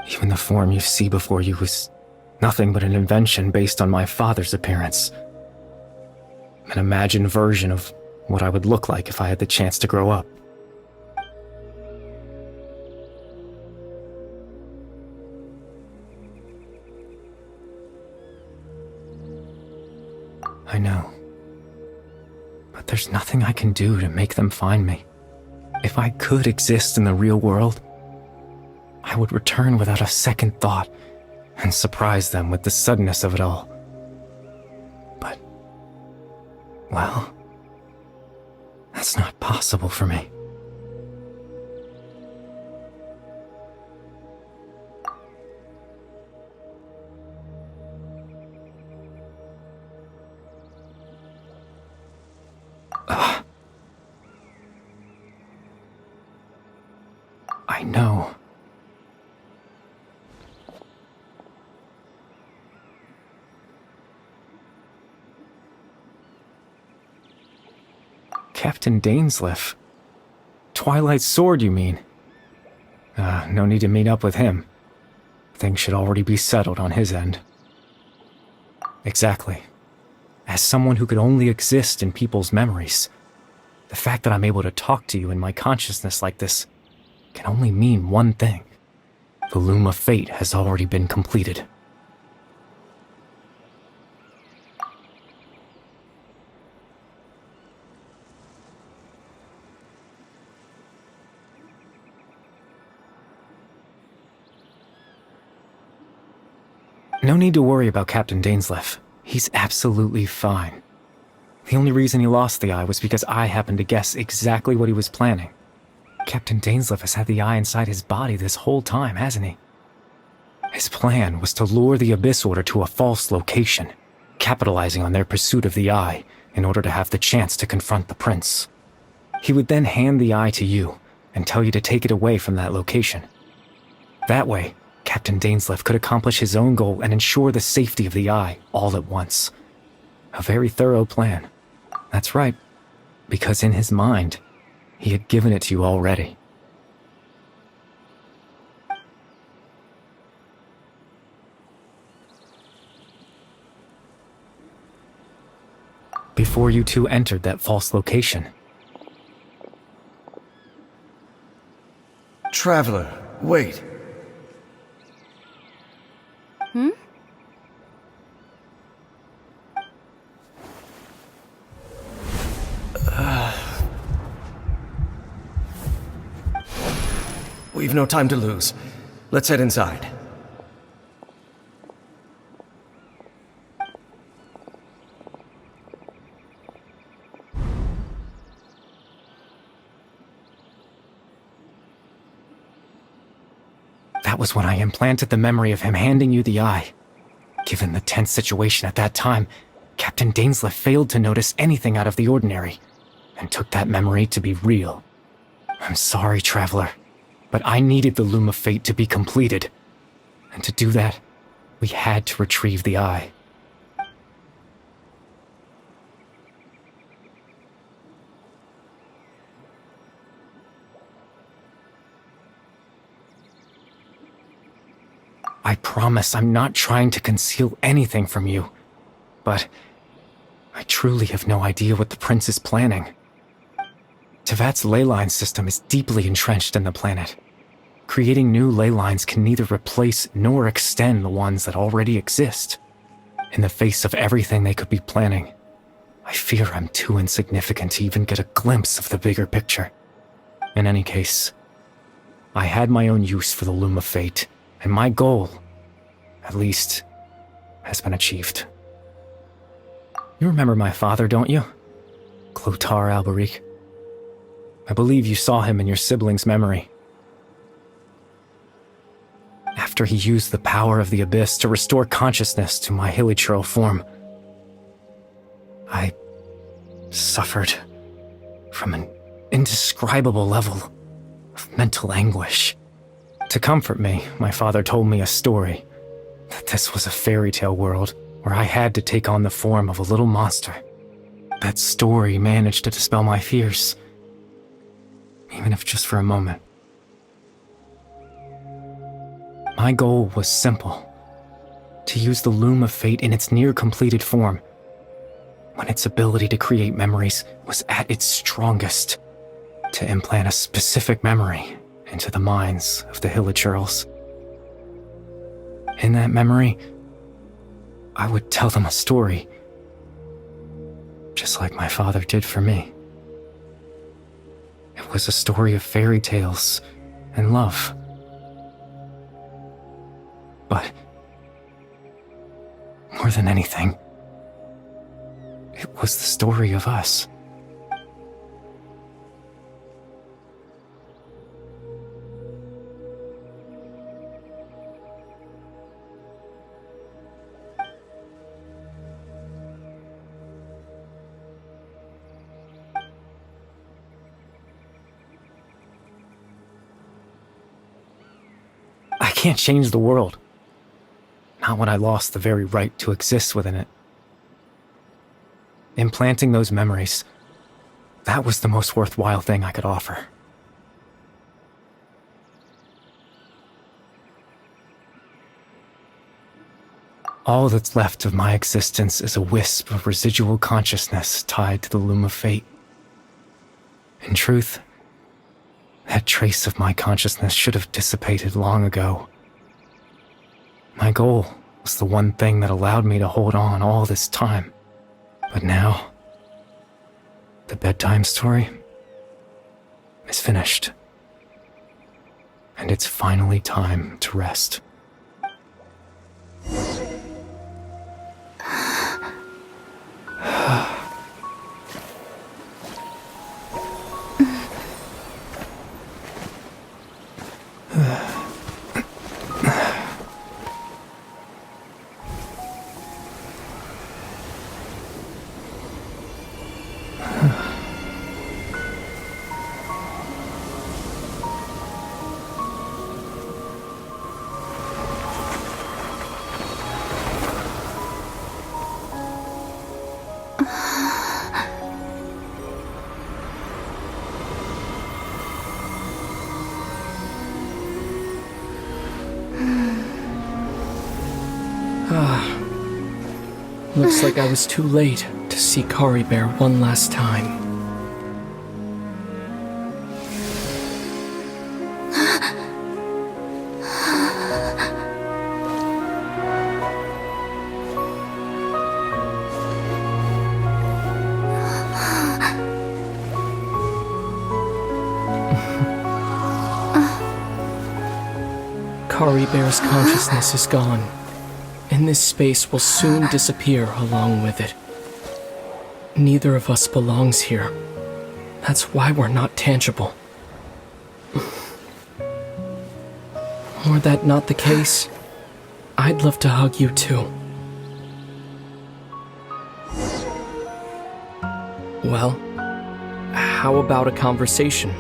Even the form you see before you was nothing but an invention based on my father's appearance. An imagined version of what I would look like if I had the chance to grow up. I know. But there's nothing I can do to make them find me. If I could exist in the real world, I would return without a second thought and surprise them with the suddenness of it all. But, well, that's not possible for me. I know. Captain Dainsleif. Twilight Sword, you mean? No need to meet up with him. Things should already be settled on his end. Exactly. As someone who could only exist in people's memories, the fact that I'm able to talk to you in my consciousness like this can only mean one thing. The loom of fate has already been completed. No need to worry about Captain Dainsleif. He's absolutely fine. The only reason he lost the eye was because I happened to guess exactly what he was planning. Captain Dainsleif has had the eye inside his body this whole time, hasn't he? His plan was to lure the Abyss Order to a false location, capitalizing on their pursuit of the eye in order to have the chance to confront the prince. He would then hand the eye to you and tell you to take it away from that location. That way, Captain Dainsleif could accomplish his own goal and ensure the safety of the eye all at once. A very thorough plan. That's right, because in his mind, he had given it to you already. Before you two entered that false location. Traveler, wait. We've no time to lose. Let's head inside. That was when I implanted the memory of him handing you the eye. Given the tense situation at that time, Captain Dainsleif failed to notice anything out of the ordinary, and took that memory to be real. I'm sorry, Traveler, but I needed the Loom of Fate to be completed. And to do that, we had to retrieve the eye. I promise I'm not trying to conceal anything from you, but I truly have no idea what the prince is planning. Tevat's ley line system is deeply entrenched in the planet. Creating new ley lines can neither replace nor extend the ones that already exist. In the face of everything they could be planning, I fear I'm too insignificant to even get a glimpse of the bigger picture. In any case, I had my own use for the Loom of Fate, and my goal, at least, has been achieved. You remember my father, don't you? Clotar Alberic. I believe you saw him in your sibling's memory. After he used the power of the Abyss to restore consciousness to my hilichurl form, I suffered from an indescribable level of mental anguish. To comfort me, my father told me a story, that this was a fairy tale world where I had to take on the form of a little monster. That story managed to dispel my fears, even if just for a moment. My goal was simple: to use the Loom of Fate in its near-completed form, when its ability to create memories was at its strongest, to implant a specific memory into the minds of the Hillagirls. In that memory, I would tell them a story, just like my father did for me. It was a story of fairy tales and love. But more than anything, it was the story of us. I can't change the world. Not when I lost the very right to exist within it. Implanting those memories, that was the most worthwhile thing I could offer. All that's left of my existence is a wisp of residual consciousness tied to the Loom of Fate. In truth, that trace of my consciousness should have dissipated long ago. My goal was the one thing that allowed me to hold on all this time. But now, the bedtime story is finished. And it's finally time to rest. Looks like I was too late to see Kari Bear one last time. Kari Bear's consciousness is gone, and this space will soon disappear along with it. Neither of us belongs here. That's why we're not tangible. Were that not the case, I'd love to hug you too. Well, how about a conversation?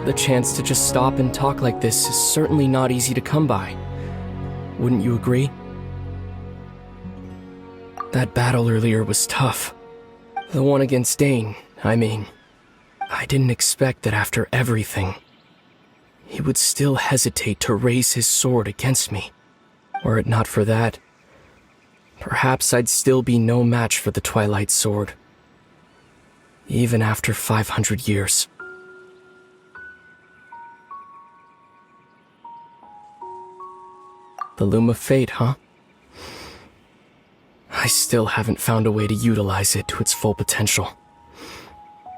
The chance to just stop and talk like this is certainly not easy to come by. Wouldn't you agree? That battle earlier was tough. The one against Dane, I mean. I didn't expect that after everything, he would still hesitate to raise his sword against me. Were it not for that, perhaps I'd still be no match for the Twilight Sword. Even after 500 years. The Loom of Fate, huh? I still haven't found a way to utilize it to its full potential.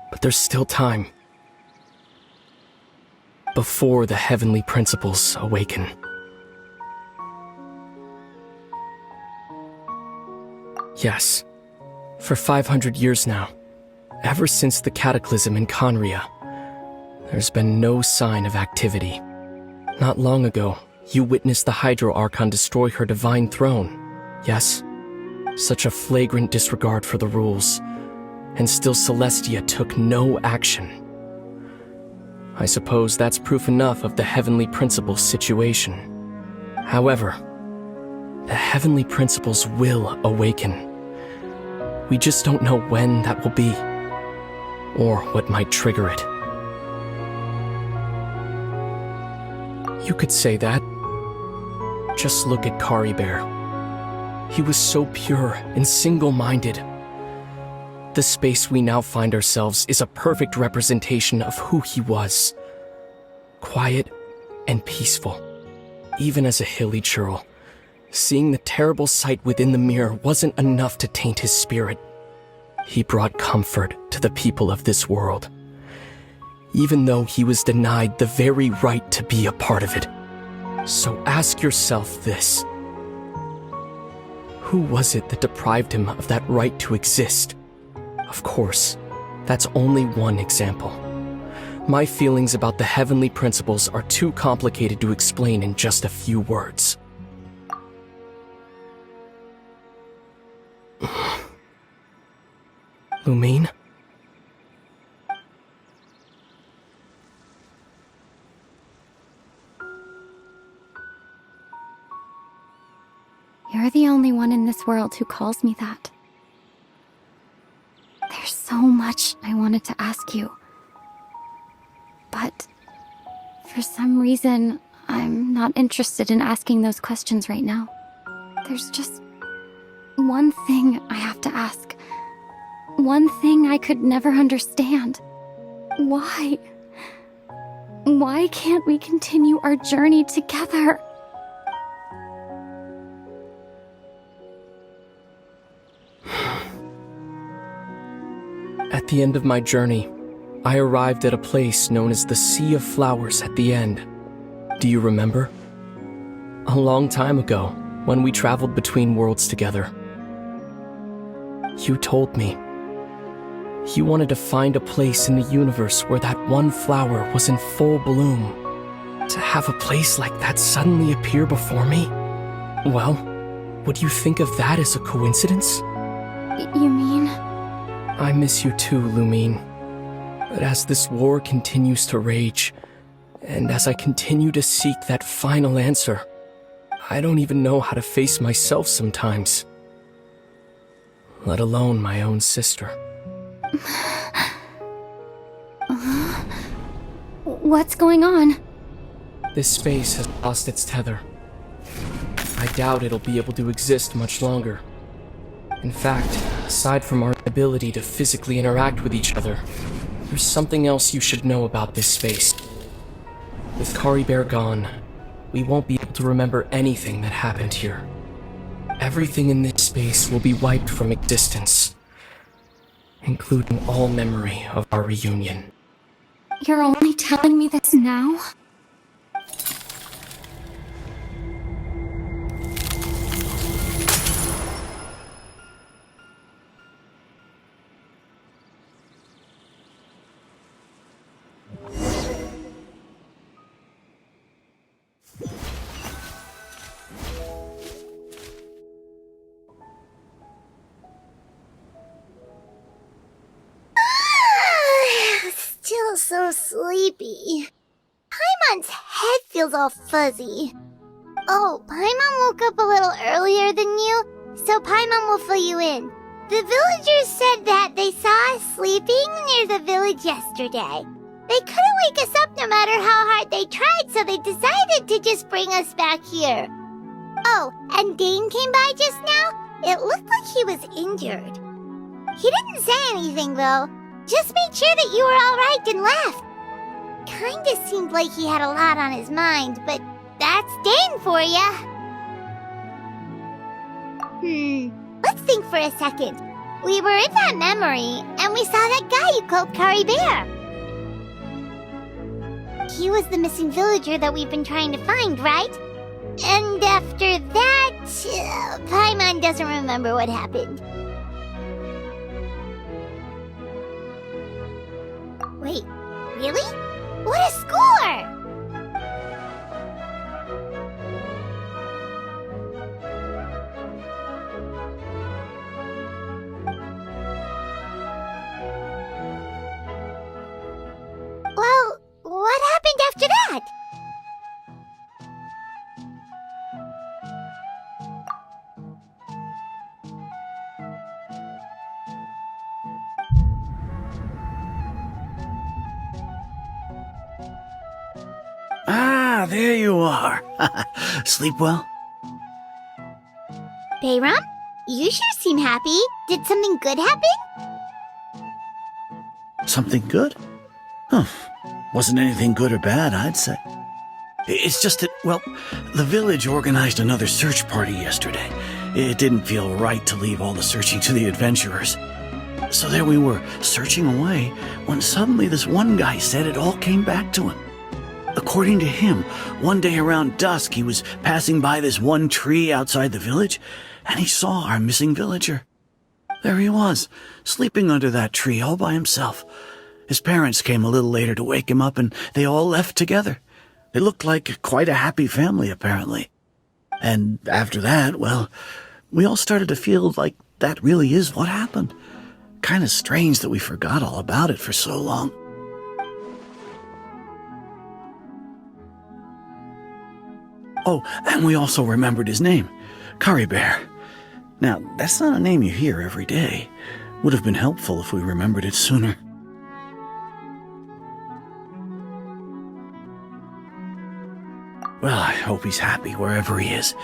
But there's still time. Before the heavenly principles awaken. Yes, for 500 years now, ever since the cataclysm in Conria, there's been no sign of activity. Not long ago, you witnessed the Hydro Archon destroy her divine throne, yes? Such a flagrant disregard for the rules, and still Celestia took no action. I suppose that's proof enough of the Heavenly Principles situation. However, the Heavenly Principles will awaken. We just don't know when that will be, or what might trigger it. You could say that. Just look at Kari Bear. He was so pure and single-minded. The space we now find ourselves is a perfect representation of who he was. Quiet and peaceful. Even as a hilly churl, seeing the terrible sight within the mirror wasn't enough to taint his spirit. He brought comfort to the people of this world, even though he was denied the very right to be a part of it. So ask yourself this. Who was it that deprived him of that right to exist? Of course, that's only one example. My feelings about the Heavenly Principles are too complicated to explain in just a few words. Lumine? You're the only one in this world who calls me that. There's so much I wanted to ask you. But for some reason, I'm not interested in asking those questions right now. There's just one thing I have to ask. One thing I could never understand. Why? Why can't we continue our journey together? At the end of my journey, I arrived at a place known as the Sea of Flowers at the end. Do you remember? A long time ago, when we traveled between worlds together. You told me. You wanted to find a place in the universe where that one flower was in full bloom. To have a place like that suddenly appear before me? Well, would you think of that as a coincidence? You mean? I miss you too, Lumine. But as this war continues to rage, and as I continue to seek that final answer, I don't even know how to face myself sometimes. Let alone my own sister. What's going on? This space has lost its tether. I doubt it'll be able to exist much longer. In fact, aside from our ability to physically interact with each other, there's something else you should know about this space. With Kari Bear gone, we won't be able to remember anything that happened here. Everything in this space will be wiped from existence, including all memory of our reunion. You're only telling me this now? Still so sleepy. Paimon's head feels all fuzzy. Oh, Paimon woke up a little earlier than you, so Paimon will fill you in. The villagers said that they saw us sleeping near the village yesterday. They couldn't wake us up no matter how hard they tried, so they decided to just bring us back here. Oh, and Dane came by just now. It looked like he was injured. He didn't say anything, though. Just made sure that you were all right and left. Kinda seemed like he had a lot on his mind, but that's Dane for ya. Let's think for a second. We were in that memory, and we saw that guy you called Kari Bear. He was the missing villager that we've been trying to find, right? And after that, Paimon doesn't remember what happened. Wait, really? What a score! Well, what Ah, there you are. Sleep well? Bayram, you sure seem happy. Did something good happen? Something good? Huh. Wasn't anything good or bad, I'd say. It's just that, well, the village organized another search party yesterday. It didn't feel right to leave all the searching to the adventurers. So there we were, searching away, when suddenly this one guy said it all came back to him. According to him, one day around dusk he was passing by this one tree outside the village, and he saw our missing villager. There he was, sleeping under that tree all by himself. His parents came a little later to wake him up, and they all left together. They looked like quite a happy family, apparently. And after that, well, we all started to feel like that really is what happened. Kind of strange that we forgot all about it for so long. Oh, and we also remembered his name, Curry Bear. Now, that's not a name you hear every day. Would have been helpful if we remembered it sooner. Well, I hope he's happy wherever he is,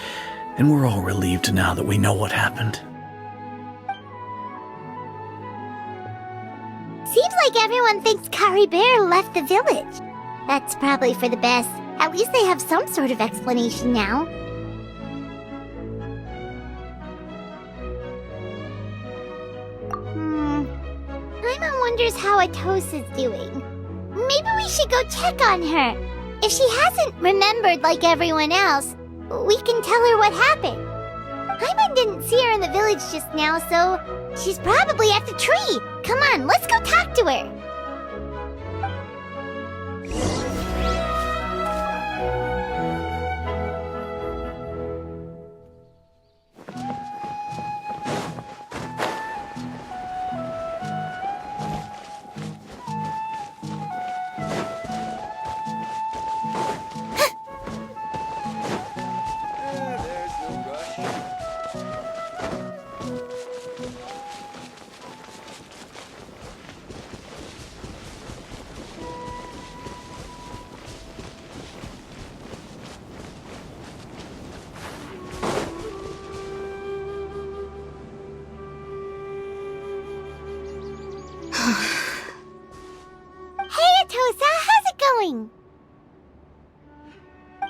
and we're all relieved now that we know what happened. Seems like everyone thinks Curry Bear left the village. That's probably for the best. At least they have some sort of explanation now. Paimon wonders how Atosa's doing. Maybe we should go check on her. If she hasn't remembered like everyone else, we can tell her what happened. Paimon didn't see her in the village just now, so she's probably at the tree. Come on, let's go talk to her.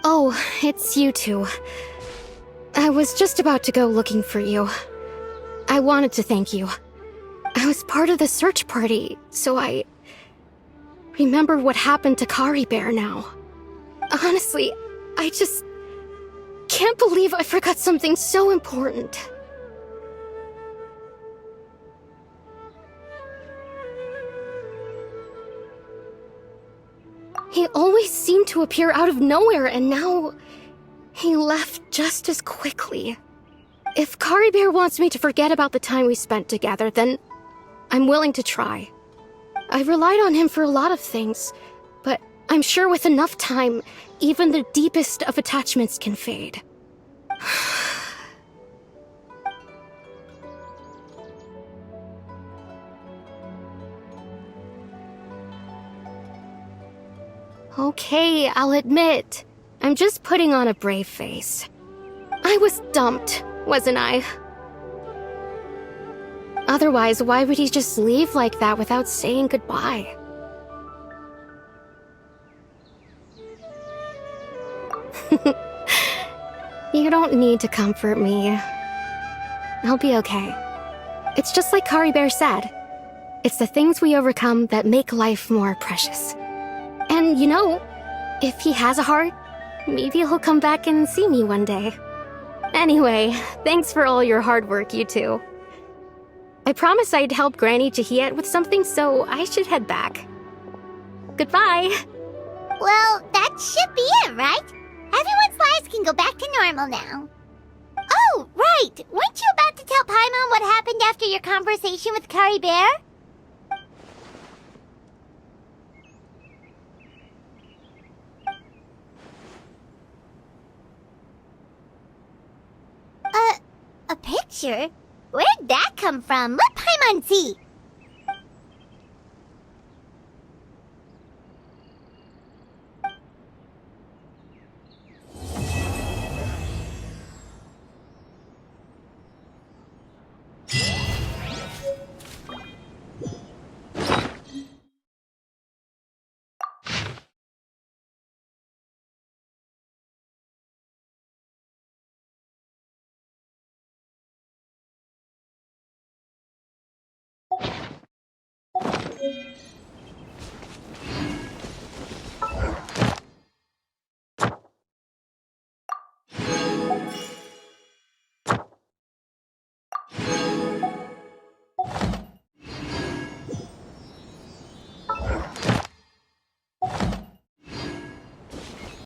Oh, it's you two. I was just about to go looking for you. I wanted to thank you. I was part of the search party, so I remember what happened to Curry Bear now. Honestly, I just can't believe I forgot something so important. He always seemed to appear out of nowhere, and now he left just as quickly. If Curry Bear wants me to forget about the time we spent together, then I'm willing to try. I relied on him for a lot of things, but I'm sure with enough time, even the deepest of attachments can fade. Okay, I'll admit, I'm just putting on a brave face. I was dumped, wasn't I? Otherwise, why would he just leave like that without saying goodbye? You don't need to comfort me. I'll be okay. It's just like Curry Bear said. It's the things we overcome that make life more precious. And you know, if he has a heart, maybe he'll come back and see me one day. Anyway, thanks for all your hard work, you two. I promised I'd help Granny Jahiet with something, so I should head back. Goodbye! Well, that should be it, right? Everyone's lives can go back to normal now. Oh, right! Weren't you about to tell Paimon what happened after your conversation with Curry Bear? A picture? Where'd that come from? Let Paimon see!